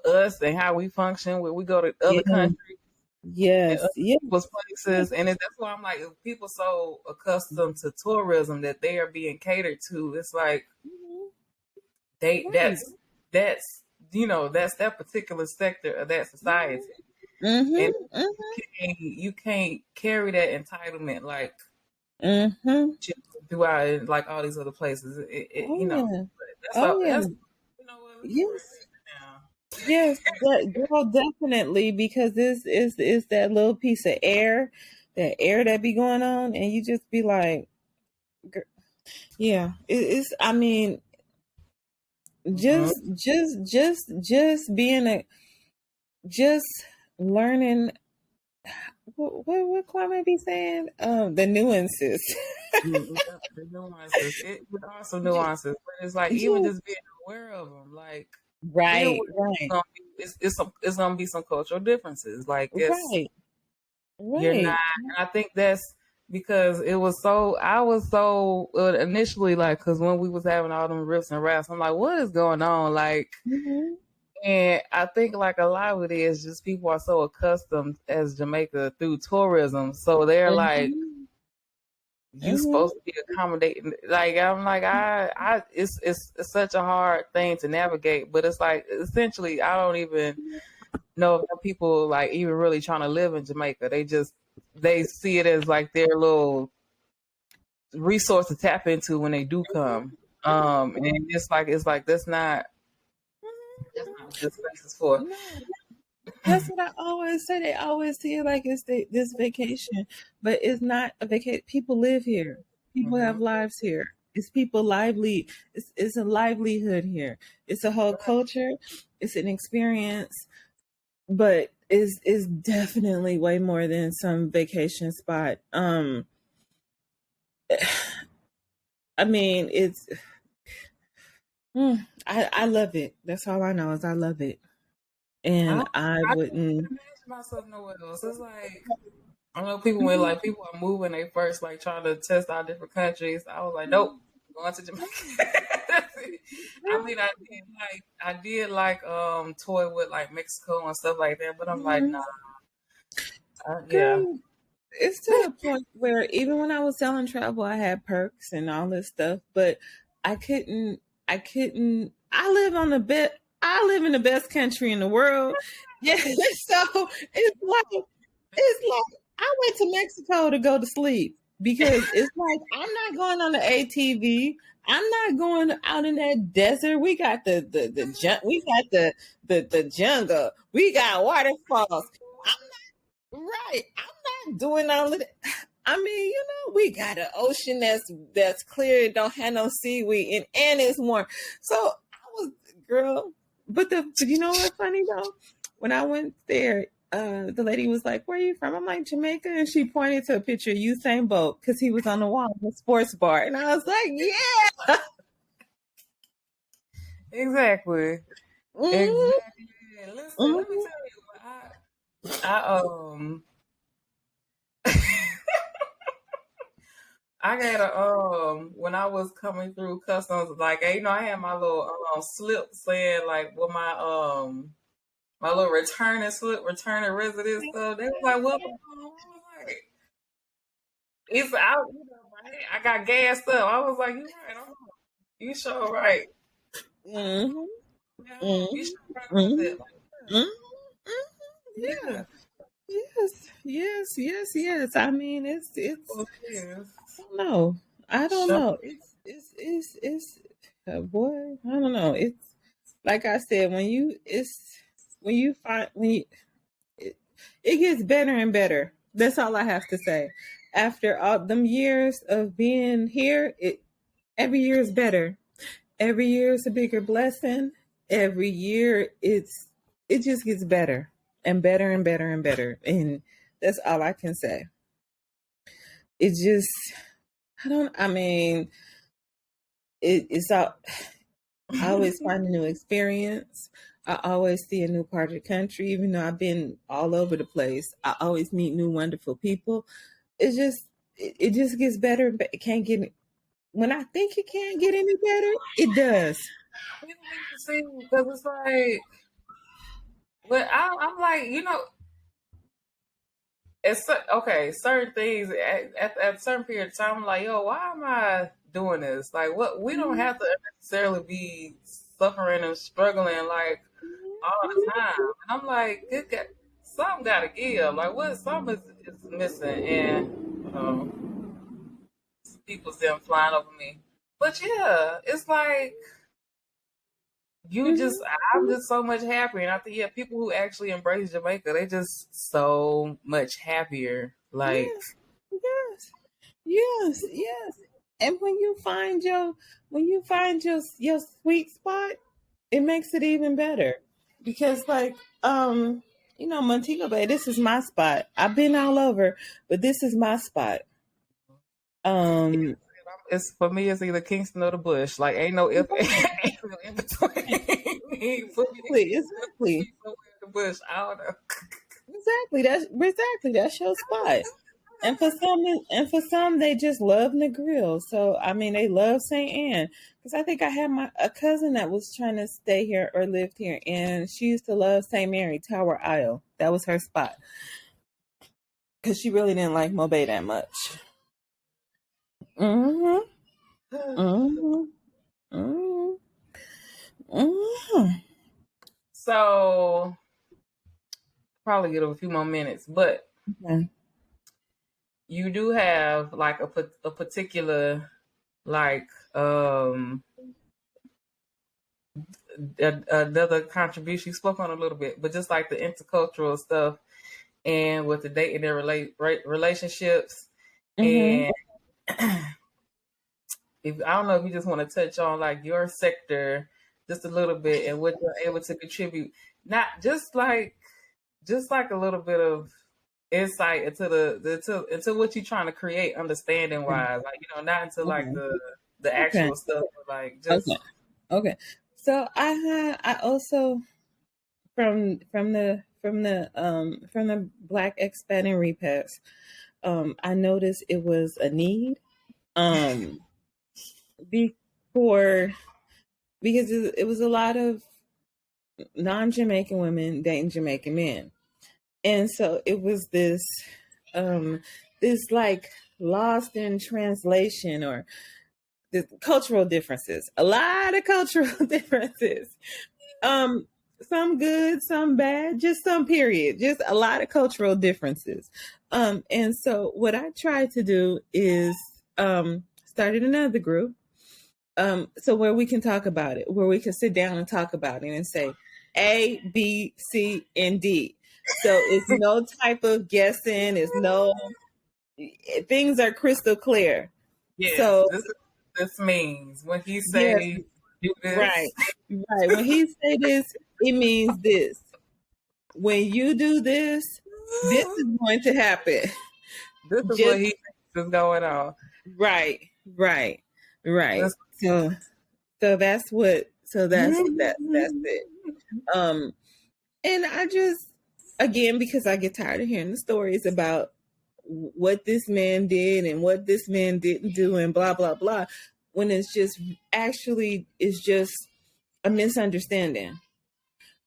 Speaker 1: us and how we function when we go to other
Speaker 2: Yeah.
Speaker 1: countries and other
Speaker 2: Yes. Yes.
Speaker 1: people's places. And that's why I'm like, if people so accustomed to tourism that they are being catered to, it's like
Speaker 2: Mhm.
Speaker 1: they
Speaker 2: Right.
Speaker 1: that's that's that particular sector of that society, and
Speaker 2: Mhm.
Speaker 1: you can't carry that entitlement like
Speaker 2: Mhm.
Speaker 1: throughout like all these other places.
Speaker 2: Oh yeah.
Speaker 1: That's
Speaker 2: Oh
Speaker 1: all.
Speaker 2: yeah.
Speaker 1: That's what. Let me write
Speaker 2: Yes.
Speaker 1: that down.
Speaker 2: Yes. Girl, definitely, because this is that little piece of air, that air that be going on, and you just be like, yeah. It's. I mean,
Speaker 1: Hmm.
Speaker 2: just being just learning. What Kwame be saying? The nuances.
Speaker 1: Yeah, the nuances. There are some
Speaker 2: Ju-
Speaker 1: nuances, but it's like even
Speaker 2: just
Speaker 1: just being aware of them, like be aware.
Speaker 2: right. Right.
Speaker 1: It's gonna be some cultural differences. Like
Speaker 2: Right.
Speaker 1: you're not.
Speaker 2: Right.
Speaker 1: And I think that's because it was so. I was so initially like because when we was having all them riffs and raps, I'm like, what is going on? Like.
Speaker 2: Mm-hmm.
Speaker 1: And I think like a lot of it is just people are so accustomed as Jamaica through tourism. So they're like,
Speaker 2: Mm-hmm.
Speaker 1: you
Speaker 2: Mm-hmm.
Speaker 1: supposed to be accommodating. Like I'm like, it's such a hard thing to navigate, but it's like essentially I don't even know if the people like even really trying to live in Jamaica. They see it as like their little resource to tap into when they do come. And it's like that's not what this space is for.
Speaker 2: No, that's what I always say. They always see it like it's this vacation, but it's not a vacation. People live here. people have lives here. It's people lively. It's a livelihood here. It's a whole culture. It's an experience, but is definitely way more than some vacation spot. I mean, I love it. That's all I know is I love it,
Speaker 1: I,
Speaker 2: and I
Speaker 1: I couldn't
Speaker 2: wouldn't.
Speaker 1: imagine myself nowhere else. It's like I know people when like people are moving, they first like trying to test out different countries. I was like, nope, going to Jamaica. That's it. I mean, I did like toy with like Mexico and stuff like that, but I'm like, nah, yeah.
Speaker 2: Girl, it's to the point where even when I was selling travel, I had perks and all this stuff, but I couldn't. I live on the best. I live in the best country in the world. Yeah, so it's like I went to Mexico to go to sleep because it's like I'm not going on the ATV. I'm not going out in that desert. We got we got the jungle. We got waterfalls. Right. I'm not doing all of that. I mean, we got an ocean that's clear, don't have no seaweed, and it's warm. So I was, girl. But you know what's funny though? When I went there, the lady was like, "Where are you from?" I'm like, "Jamaica," and she pointed to a picture of Usain Bolt because he was on the wall in the sports bar, and I was like, "Yeah."
Speaker 1: Exactly.
Speaker 2: Mm-hmm.
Speaker 1: Exactly. Listen, let me
Speaker 2: Mm-hmm.
Speaker 1: tell you, I got when I was coming through customs, like I had my little slip saying like what my little returning slip, returning resident stuff. They was like, "What?" I was like, "It's out." Right? I got gassed up. I was like, "You right? You sure right?
Speaker 2: Mm-hmm.
Speaker 1: You
Speaker 2: Mm-hmm.
Speaker 1: sure right about
Speaker 2: Mm-hmm.
Speaker 1: that?"
Speaker 2: Yeah.
Speaker 1: Yeah.
Speaker 2: Yes. Yes. Yes. Yes. I mean, it's.
Speaker 1: Well, yes.
Speaker 2: I don't know. I don't
Speaker 1: Sure.
Speaker 2: know. It's. Boy, I don't know. It's like I said when you find when you it, it gets better and better. That's all I have to say. After all them years of being here, every year is better. Every year is a bigger blessing. Every year it just gets better and better and better and better. And that's all I can say. It just I mean, it's all I always find a new experience. I always see a new part of the country, even though I've been all over the place. I always meet new wonderful people. It just gets better. But it can't get when I think it can't get any better, it does.
Speaker 1: We don't need to see because it's like, but I'm like, okay, certain things at a certain period of time, I'm like, yo, why am I doing this? Like, what? We don't have to necessarily be suffering and struggling like all the time. And I'm like, something got to give. Like, what? Something is missing, and people's them flying over me. But yeah, it's like
Speaker 2: Mhm.
Speaker 1: I'm just so much happier. And I think, yeah, people who actually embrace Jamaica, they just so much happier. Like,
Speaker 2: Yes, yes, yes, yes. And when you find your sweet spot, it makes it even better. Because Montego Bay, this is my spot. I've been all over, but this is my spot.
Speaker 1: yeah,
Speaker 2: Um
Speaker 1: it's for me, it's either Kingston or the Bush. Like, ain't no if, ain't no in between. Put
Speaker 2: exactly.
Speaker 1: me somewhere in the Bush. I don't know.
Speaker 2: That's your spot. And for some they just love the grill. So I mean they love St. Anne. Because I think I had a cousin that was trying to stay here or lived here and she used to love St. Mary, Tower Isle. That was her spot. Because she really didn't like Mobay that much. Mm-hmm. Mm-hmm. Mm-hmm. Mm-hmm.
Speaker 1: So probably get a few more minutes, but
Speaker 2: Okay.
Speaker 1: you do have like a particular like another contribution you spoke on a little bit, but just like the intercultural stuff and with the dating and relationships
Speaker 2: Mm-hmm.
Speaker 1: and if I don't know if you just want to touch on like your sector just a little bit and what you're able to contribute, not just like a little bit of insight into into what you're trying to create, understanding wise, like not into like
Speaker 2: Okay.
Speaker 1: the
Speaker 2: Okay.
Speaker 1: actual stuff, but like just
Speaker 2: Okay. Okay. So I also from the Black Expat and Repats, I noticed it was a need um before because it was a lot of non-Jamaican women dating Jamaican men. And so it was um this like lost in translation or the cultural differences. A lot of cultural differences. Um some good, some bad, just some period. Just a lot of cultural differences. And so what I tried to do is started another group so where we can talk about it, where we can sit down and talk about it and say A, B, C, and D. So it's no type of guessing. It's no things are crystal clear.
Speaker 1: yes,
Speaker 2: So
Speaker 1: this means when he
Speaker 2: yes,
Speaker 1: say do this,
Speaker 2: right, right. When he say this, it means this. When you do this, this is going to happen.
Speaker 1: this is what
Speaker 2: Just
Speaker 1: he thinks is going on.
Speaker 2: right, right, right.
Speaker 1: That's,
Speaker 2: So that's what. So that's it. Um, And I just, again, because I get tired of hearing the stories about what this man did and what this man didn't do and blah, blah, blah, when it's just actually, it's just a misunderstanding.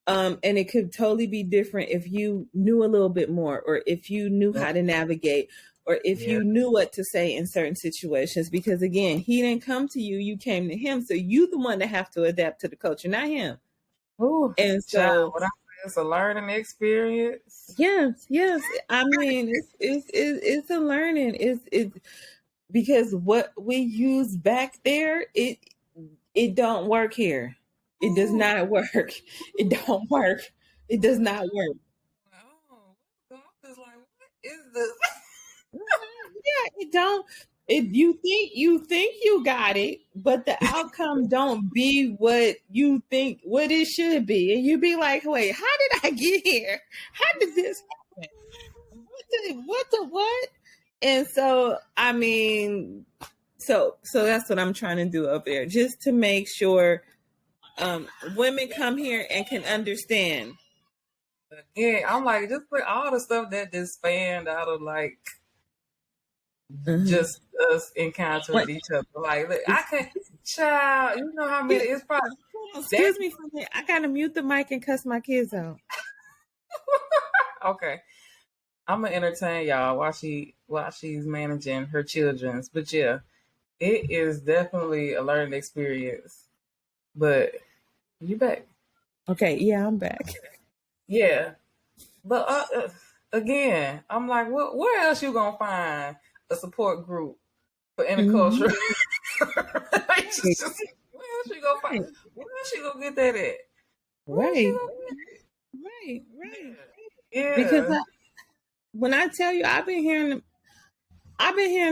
Speaker 2: And it could totally be different if you knew a little bit more, or if you knew how to navigate, or if
Speaker 1: yeah.
Speaker 2: you knew what to say in certain situations. Because again, he didn't come to you, you came to him. So you the one that have to adapt to the culture, not him.
Speaker 1: Ooh,
Speaker 2: And
Speaker 1: child,
Speaker 2: so
Speaker 1: what I say, it's a learning experience.
Speaker 2: yes, yes. I mean, it's a learning. It's because what we use back there, it don't work here. It does not work. It don't work. It does not work.
Speaker 1: Oh, I'm just like, what is this?
Speaker 2: Yeah, it don't. It you think you got it, but the outcome don't be what you think what it should be, and you be like, wait, how did I get here? How did this happen? What? And so, I mean, so that's what I'm trying to do up there, just to make sure women come here and can understand.
Speaker 1: Yeah, I'm like, just put all the stuff that just spanned out of like
Speaker 2: Mhm.
Speaker 1: just us encountering
Speaker 2: What?
Speaker 1: each other. Like, look, I can't, child, you know how many, it's probably that.
Speaker 2: Excuse me for a minute. I gotta mute the mic and cuss my kids out.
Speaker 1: Okay, I'm gonna entertain y'all while she's managing her children's. But yeah, it is definitely a learning experience. But you back.
Speaker 2: Okay, yeah, I'm back.
Speaker 1: Yeah. But again, I'm like, where else you gonna find a support group for
Speaker 2: Mhm.
Speaker 1: intercultural? Like, where else you gonna find?
Speaker 2: Right,
Speaker 1: Where else you gonna get that at? Where else
Speaker 2: right,
Speaker 1: you gonna
Speaker 2: right, right.
Speaker 1: get it?
Speaker 2: Because
Speaker 1: Yeah.
Speaker 2: when I tell you, I've been hearing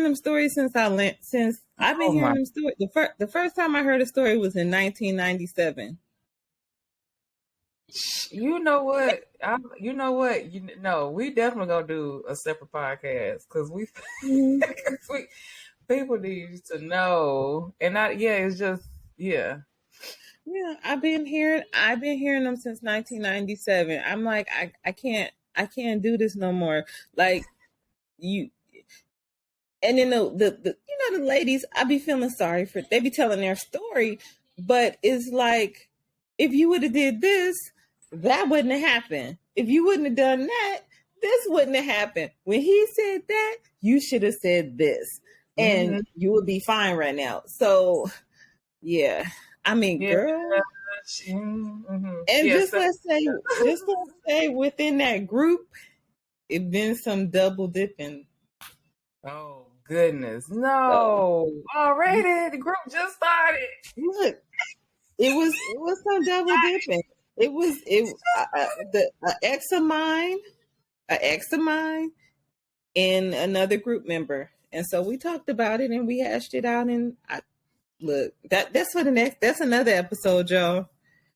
Speaker 2: them stories since I've been
Speaker 1: Oh
Speaker 2: hearing
Speaker 1: my.
Speaker 2: them stories. The first time I heard a story was in 1997.
Speaker 1: You know what? No, we definitely gonna do a separate podcast because we,
Speaker 2: Mhm.
Speaker 1: 'cause we people need to know, and not yeah, it's just yeah.
Speaker 2: Yeah, I've been hearing them since 1997. I'm like, I can't do this no more. Like you, and then the the ladies, I be feeling sorry for. They be telling their story, but it's like if you would have did this, that wouldn't have happened. If you wouldn't have done that, this wouldn't have happened. When he said that, you should have said this, and
Speaker 1: Mm-hmm.
Speaker 2: you would be fine right now. So yeah, I mean,
Speaker 1: Yeah.
Speaker 2: girl.
Speaker 1: Mm-hmm.
Speaker 2: And
Speaker 1: Yes.
Speaker 2: just let's say within that group, it been some double dipping.
Speaker 1: Oh goodness,
Speaker 2: So
Speaker 1: no! Already, the group just started.
Speaker 2: look, it was some double dipping. It was it the a ex of mine, and another group member, and so we talked about it and we hashed it out, and Look, that's for the next. That's another episode, y'all.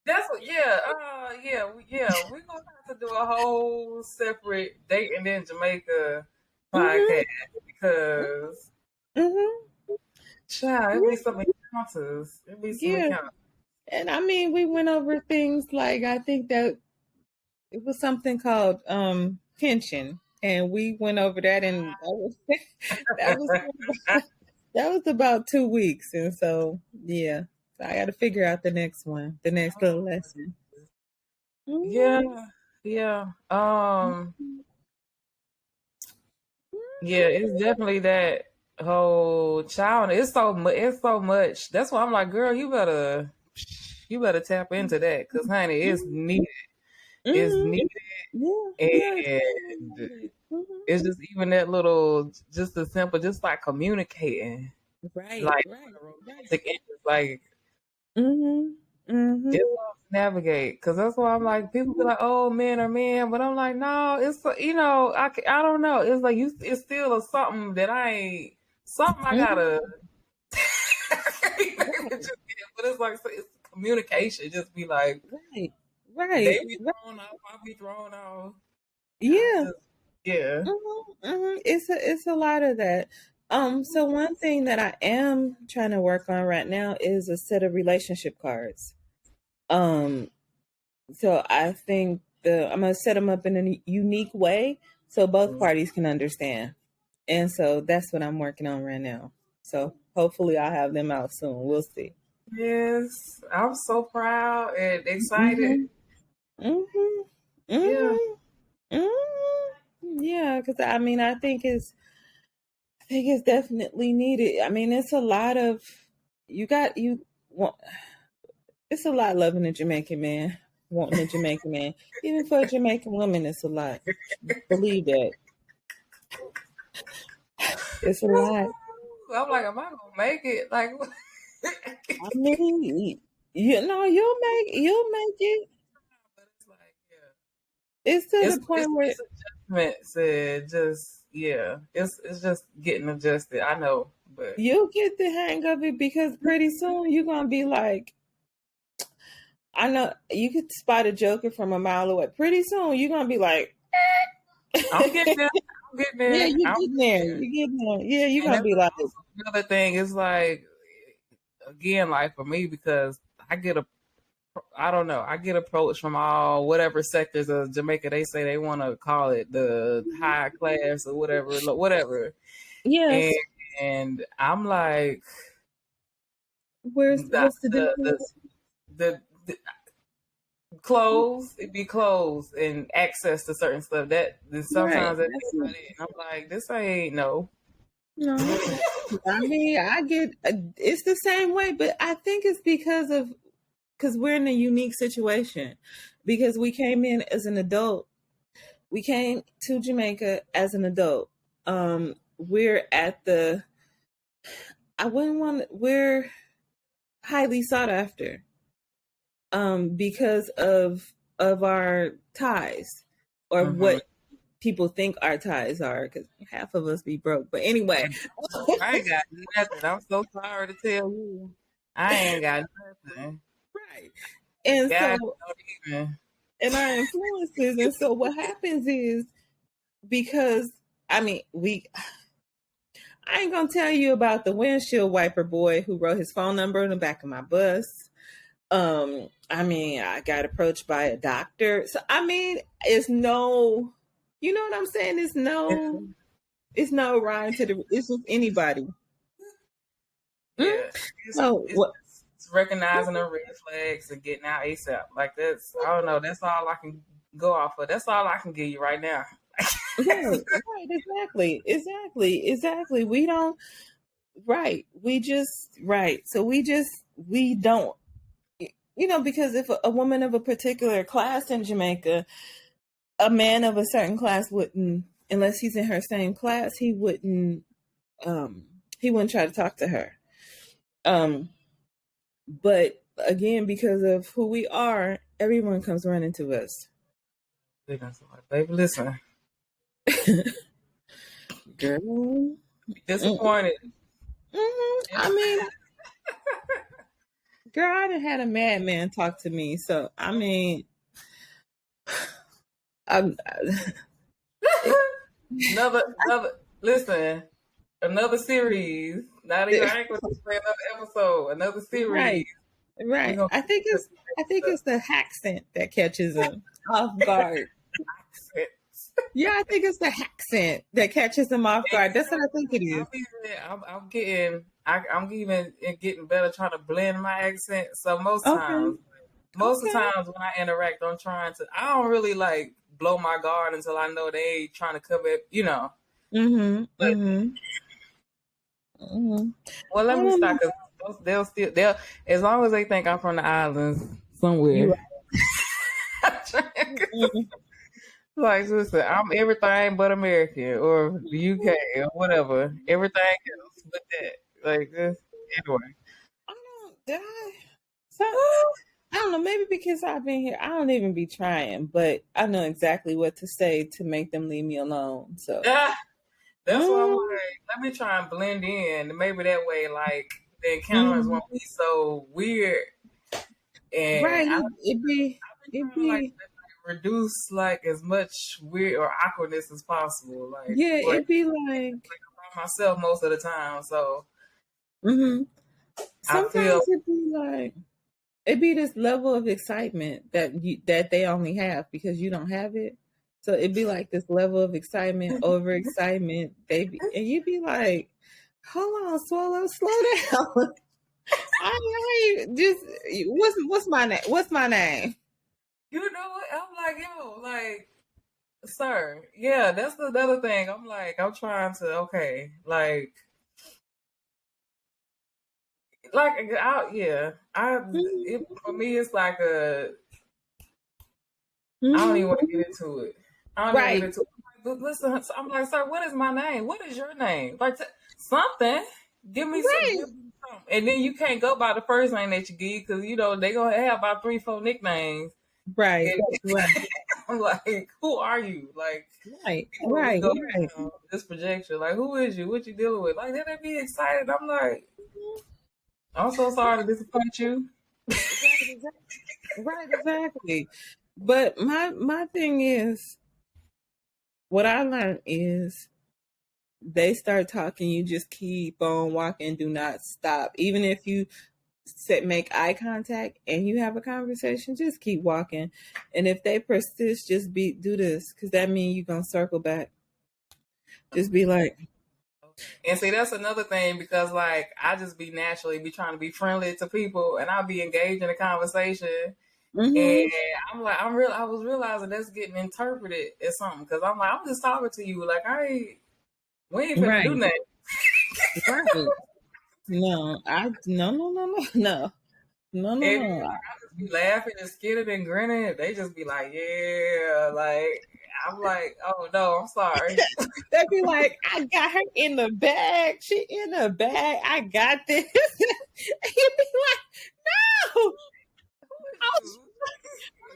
Speaker 1: That's what, we're gonna have to do a whole separate dating in Jamaica podcast because,
Speaker 2: Mm-hmm.
Speaker 1: child, it'd be some encounters. It'd be some
Speaker 2: Yeah,
Speaker 1: encounters.
Speaker 2: and I mean, we went over things like I think that it was something called pension, and we went over that, and that was that was about 2 weeks, and so yeah, so I got to figure out the next one, the next little lesson.
Speaker 1: Yeah,
Speaker 2: Mm-hmm.
Speaker 1: yeah. Yeah, it's definitely that whole child. It's so much. That's why I'm like, girl, you better tap into that because, honey, it's needed. It's
Speaker 2: Mm-hmm.
Speaker 1: needed,
Speaker 2: Yeah,
Speaker 1: and it's just even that little, just the simple, just like communicating,
Speaker 2: right,
Speaker 1: like
Speaker 2: right, right.
Speaker 1: romantic interest, like
Speaker 2: Mm-hmm. Mm-hmm.
Speaker 1: it's hard to navigate. Because that's why I'm like, people be like, oh, men are men, but I'm like, no, it's I don't know. It's like it's still a something that something I gotta. But it's like it's communication. Just be like,
Speaker 2: Right,
Speaker 1: they
Speaker 2: right,
Speaker 1: be
Speaker 2: right.
Speaker 1: thrown off, I be thrown off. I
Speaker 2: Yeah.
Speaker 1: just yeah.
Speaker 2: It's a lot of that. So one thing that I am trying to work on right now is a set of relationship cards. Um, so I think I'm gonna set them up in a unique way so both parties can understand. And so that's what I'm working on right now. So hopefully I'll have them out soon. We'll see.
Speaker 1: Yes, I'm so proud and excited.
Speaker 2: Mhm. Mhm.
Speaker 1: Yeah.
Speaker 2: Mhm. Mhm. Yeah, because I mean, I think it's definitely needed. I mean, it's a lot of you got you want. It's a lot loving a Jamaican man, wanting a Jamaican man. Even for a Jamaican woman, it's a lot. Believe that. It's a lot.
Speaker 1: I'm like, am I gonna make it? Like,
Speaker 2: I mean, you'll make it.
Speaker 1: but it's like, yeah,
Speaker 2: It's to the point where
Speaker 1: it's adjustments and just yeah, it's just getting adjusted. I know, but
Speaker 2: you'll get the hang of it because pretty soon you're gonna be like, I know you could spot a joker from a mile away. Pretty soon you're gonna be like,
Speaker 1: I'm getting there. I'm getting
Speaker 2: yeah,
Speaker 1: there.
Speaker 2: you
Speaker 1: I'm
Speaker 2: getting there.
Speaker 1: getting there.
Speaker 2: You getting there. Yeah, you're
Speaker 1: And
Speaker 2: gonna
Speaker 1: that's
Speaker 2: be like,
Speaker 1: also another thing. Is like again, like for me because I don't know. I get approached from all whatever sectors of Jamaica. They say they want to call it the high class or whatever, whatever.
Speaker 2: yes.
Speaker 1: And I'm like
Speaker 2: What's the
Speaker 1: the
Speaker 2: difference?
Speaker 1: the clothes. It be clothes and access to certain stuff. That
Speaker 2: Right.
Speaker 1: sometimes that be about it. And I'm like, this ain't no.
Speaker 2: No. I mean, I get it's the same way, but I think it's because we're in a unique situation because we came in as an adult. We came to Jamaica as an adult. We're at the I wouldn't want we're highly sought after because of our ties or
Speaker 1: Mm-hmm.
Speaker 2: what people think our ties are because half of us be broke. But anyway,
Speaker 1: I ain't got nothing. I'm so sorry to tell you. I ain't got nothing.
Speaker 2: right. And
Speaker 1: God
Speaker 2: so
Speaker 1: don't even.
Speaker 2: and our influences, and so what happens is because I mean I ain't gonna tell you about the windshield wiper boy who wrote his phone number on the back of my bus. I mean, I got approached by a doctor. So I mean, it's no, you know what I'm saying? It's no rhyme to the. It's just anybody. Mm?
Speaker 1: Yeah,
Speaker 2: Oh, what?
Speaker 1: it's recognizing the red flags and getting out ASAP. Like that's, I don't know. That's all I can go off of. That's all I can give you right now.
Speaker 2: Right, exactly. We don't. Right, we just right. So we don't. Because if a woman of a particular class in Jamaica, a man of a certain class wouldn't, unless he's in her same class, he wouldn't try to talk to her. But again, because of who we are, everyone comes running to us.
Speaker 1: Baby, listen,
Speaker 2: Girl.
Speaker 1: disappointed.
Speaker 2: I mean, Girl, I done had a madman talk to me. So I mean, I'm,
Speaker 1: Listen, another series. Not even I ain't gonna say another episode. Another series.
Speaker 2: right,
Speaker 1: We
Speaker 2: right.
Speaker 1: gonna
Speaker 2: I think it's the accent that catches them off guard. Yeah, I think it's the accent that catches them off guard. That's what I think it is.
Speaker 1: I'm even getting better trying to blend my accent. So
Speaker 2: Okay,
Speaker 1: most of the
Speaker 2: okay.
Speaker 1: times when I interact, I don't really like blow my guard until I know they ain't trying to come at,
Speaker 2: Mhm,
Speaker 1: But
Speaker 2: mhm, mhm.
Speaker 1: well,
Speaker 2: I
Speaker 1: let me
Speaker 2: don't
Speaker 1: stop
Speaker 2: know.
Speaker 1: because they'll as long as they think I'm from the islands
Speaker 2: You
Speaker 1: somewhere.
Speaker 2: right.
Speaker 1: Like, listen, I'm everything but American or the UK or whatever. Everything else but that. Like, just, anyway.
Speaker 2: I don't die. So I don't know. Maybe because I've been here, I don't even be trying, but I know exactly what to say to make them leave me alone. So,
Speaker 1: Yeah, that's what I'm
Speaker 2: mm,
Speaker 1: like. Let me try and blend in. Maybe that way, like, the encounters
Speaker 2: mm,
Speaker 1: won't be so weird. And
Speaker 2: right.
Speaker 1: I've been
Speaker 2: It
Speaker 1: trying to, like,
Speaker 2: be,
Speaker 1: reduce, like, as much weird or awkwardness as possible. Like,
Speaker 2: yeah.
Speaker 1: or
Speaker 2: It be like,
Speaker 1: by myself most of the time. So
Speaker 2: hmm
Speaker 1: I feel,
Speaker 2: sometimes it be this level of excitement that they only have because you don't have it. So it'd be like this level of excitement, overexcitement. And you'd be like, hold on, swallow, slow down. I just what's my name? What's my name?
Speaker 1: you know what? I'm like, yo, like, sir, yeah, that's the other thing. I'm like, I'm trying to, okay, yeah, for me, it's like I don't even want to
Speaker 2: Mm-hmm.
Speaker 1: get into it. I don't even want to get
Speaker 2: Right,
Speaker 1: into it. But listen, so I'm like, sir, what is my name? What is your name? Like, something.
Speaker 2: right,
Speaker 1: Give me something. And then you can't go by the first name that you give because, they going to have about 3, 4 nicknames.
Speaker 2: right,
Speaker 1: And
Speaker 2: right,
Speaker 1: I'm like, who are you? Like,
Speaker 2: right,
Speaker 1: before we
Speaker 2: right,
Speaker 1: go
Speaker 2: right.
Speaker 1: down this projection, like, who is you? What you dealing with? Like, then they be excited. I'm like, I'm so sorry to disappoint you.
Speaker 2: Right, exactly. Right, exactly. But my thing is, what I learned is they start talking, you just keep on walking, do not stop. Even if you make eye contact and you have a conversation, just keep walking. And if they persist, just do this because that means you're gonna circle back. Just be like,
Speaker 1: Okay. And see, that's another thing because, like, I just be naturally be trying to be friendly to people, and I'll be engaged in a conversation, and
Speaker 2: mm-hmm,
Speaker 1: I was realizing that's getting interpreted as something because I'm like, I'm just talking to you, like, we ain't finna do
Speaker 2: right,
Speaker 1: nothing.
Speaker 2: right. No, no, no, no, no, no, no, no,
Speaker 1: And
Speaker 2: no.
Speaker 1: like, I just be laughing and skidding and grinning. They just be like, yeah, like, I'm like, oh no, I'm sorry.
Speaker 2: They'd be like, I got her in the bag. She in the bag. I got this. And you'd be like, no,
Speaker 1: Who is
Speaker 2: I'm
Speaker 1: you?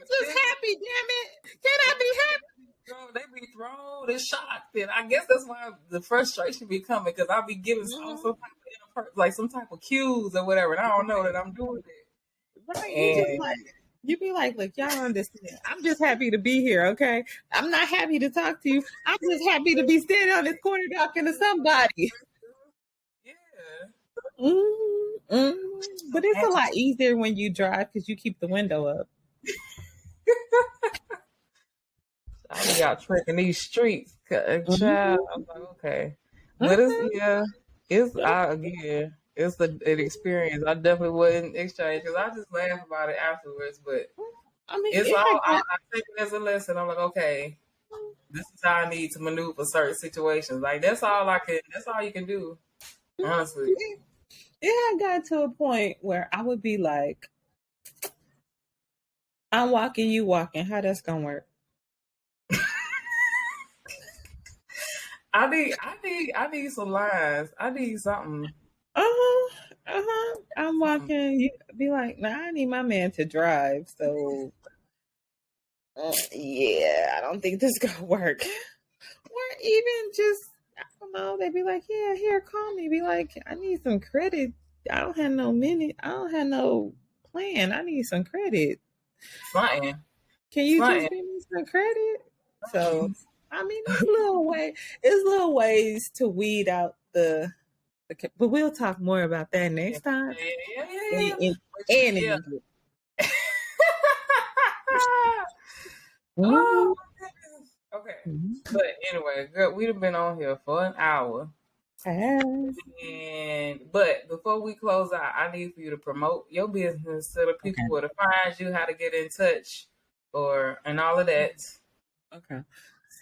Speaker 2: just happy, damn it. Can I be happy?
Speaker 1: They be thrown and shocked, and I guess that's why the frustration be coming because I be giving some
Speaker 2: Mhm.
Speaker 1: type like some type of cues or whatever, and I don't know that I'm doing
Speaker 2: Right. You just
Speaker 1: it.
Speaker 2: like, you be like, look, y'all don't understand. I'm just happy to be here, okay? I'm not happy to talk to you. I'm just happy to be standing on this corner talking to somebody.
Speaker 1: Yeah.
Speaker 2: Mm-hmm. But it's a
Speaker 1: Imagine
Speaker 2: lot easier when you drive because you keep the window up.
Speaker 1: I be out trekking these streets, child.
Speaker 2: Mm-hmm.
Speaker 1: I'm like, okay, but
Speaker 2: Mm-hmm.
Speaker 1: it's an experience. I definitely wouldn't exchange because I just laugh about it afterwards. But
Speaker 2: I mean,
Speaker 1: it's
Speaker 2: it
Speaker 1: all
Speaker 2: had got.
Speaker 1: I take it as a lesson. I'm like, okay, this is how I need to maneuver certain situations. Like that's all I can. That's all you can do, honestly.
Speaker 2: It had got to a point where I would be like, I'm walking, you walking. How that's gonna work?
Speaker 1: I need some lines. I need something.
Speaker 2: Uh-huh. Uh-huh. I'm walking. You be like, nah, I need my man to drive. So yeah, I don't think this is gonna work. Or even just I don't know, they'd be like, yeah, here, call me. Be like, I need some credit. I don't have no minute. I don't have no plan. I need some credit.
Speaker 1: Something.
Speaker 2: Can you just give me some credit? So I mean, it's little ways to weed out the. But we'll talk more about that next time.
Speaker 1: Yeah.
Speaker 2: And
Speaker 1: Yeah.
Speaker 2: Mhm.
Speaker 1: Oh, okay. But anyway, girl, we've been on here for an hour. But before we close out, I need for you to promote your business so the people where to find you, how to get in touch, and all of that.
Speaker 2: Okay.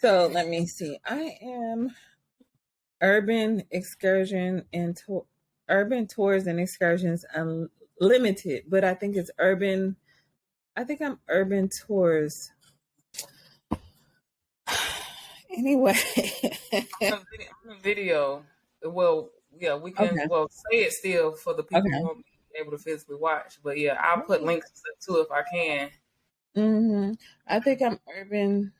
Speaker 2: So let me see. I am Urban Excursion and Urban Tours and Excursions Unlimited, but I think it's Urban. I think I'm Urban Tours. Anyway,
Speaker 1: video. Well, yeah, we can.
Speaker 2: Okay.
Speaker 1: Well, say it still for the people who won't be able to physically watch. But yeah, I'll put links to if I can.
Speaker 2: I think I'm Urban.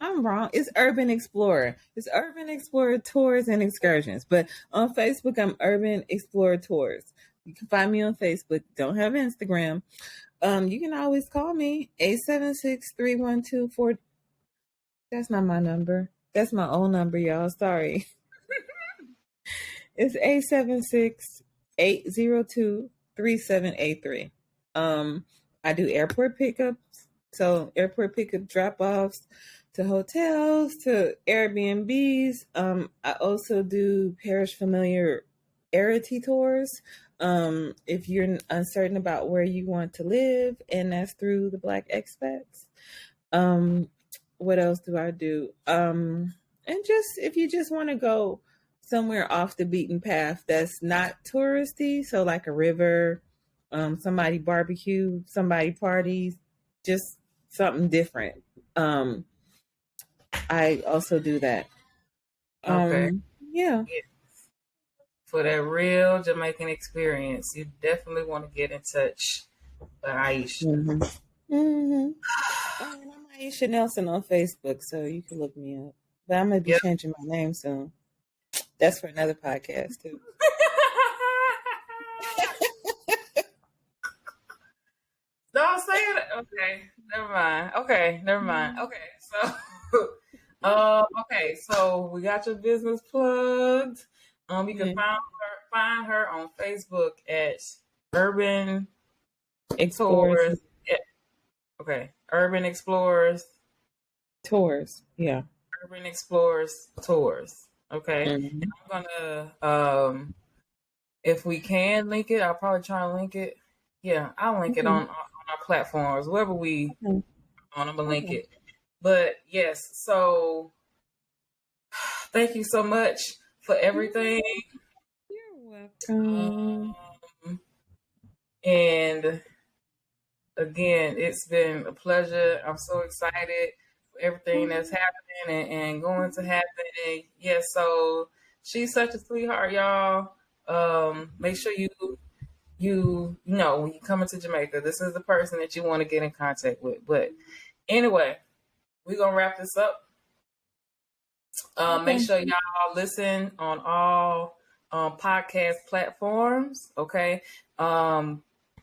Speaker 2: I'm wrong. It's Urban Explorer. It's Urban Explorer Tours and Excursions. But on Facebook, I'm Urban Explorer Tours. You can find me on Facebook. Don't have Instagram. You can always call me 876-312-4. That's not my number. That's my own number, y'all. Sorry. It's 876-802-3783. I do airport pickups. So airport pickup drop-offs to hotels, to Airbnbs. I also do parish familiarity tours. If you're uncertain about where you want to live, and that's through the Black Expats. What else do I do? And just if you just want to go somewhere off the beaten path that's not touristy, so like a river, somebody barbecue, somebody parties, just something different. I also do that.
Speaker 1: Okay.
Speaker 2: Yeah.
Speaker 1: For that real Jamaican experience, you definitely want to get in touch with Aisha.
Speaker 2: I'm Aisha Nelson on Facebook, so you can look me up. But I'm gonna be changing my name soon. That's for another podcast too.
Speaker 1: Don't say it. Okay, never mind. Okay, so we got your business plugged. You can find her on Facebook at Urban Explorers. Okay, Urban Explorers
Speaker 2: Tours. Yeah.
Speaker 1: Urban Explorers Tours. Okay, and I'm gonna if we can link it, I'll probably try and link it. Yeah, I'll link it on our platforms, wherever we on. I'm gonna link it. But yes, so thank you so much for everything.
Speaker 2: You're welcome.
Speaker 1: And again, it's been a pleasure. I'm so excited for everything that's happening and going to happen. And yes, so she's such a sweetheart, y'all. Make sure you know when you come into Jamaica, this is the person that you want to get in contact with. But anyway, we're gonna wrap this up. Make sure y'all listen on all podcast platforms. Okay. We're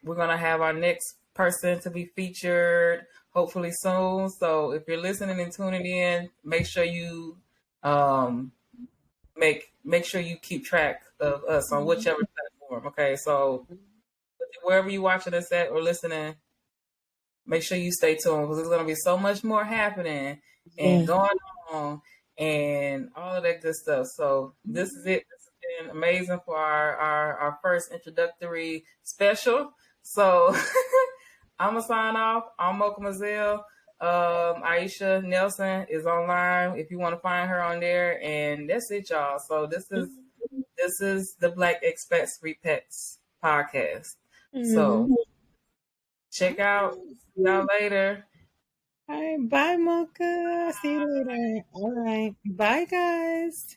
Speaker 1: gonna have our next person to be featured hopefully soon. So if you're listening and tuning in, make sure you make sure you keep track of us on whichever platform. Okay, so wherever you're watching us at or listening, make sure you stay tuned because there's going to be so much more happening and going on and all of that good stuff. So this is it. This has been amazing for our first introductory special. So I'm going to sign off. I'm Mocha Mazel. Aisha Nelson is online if you want to find her on there. And that's it, y'all. So this is the Black Expats Repats podcast. So check out. See y'all later.
Speaker 2: All right. Bye, Mocha. See you later. All right. Bye, guys.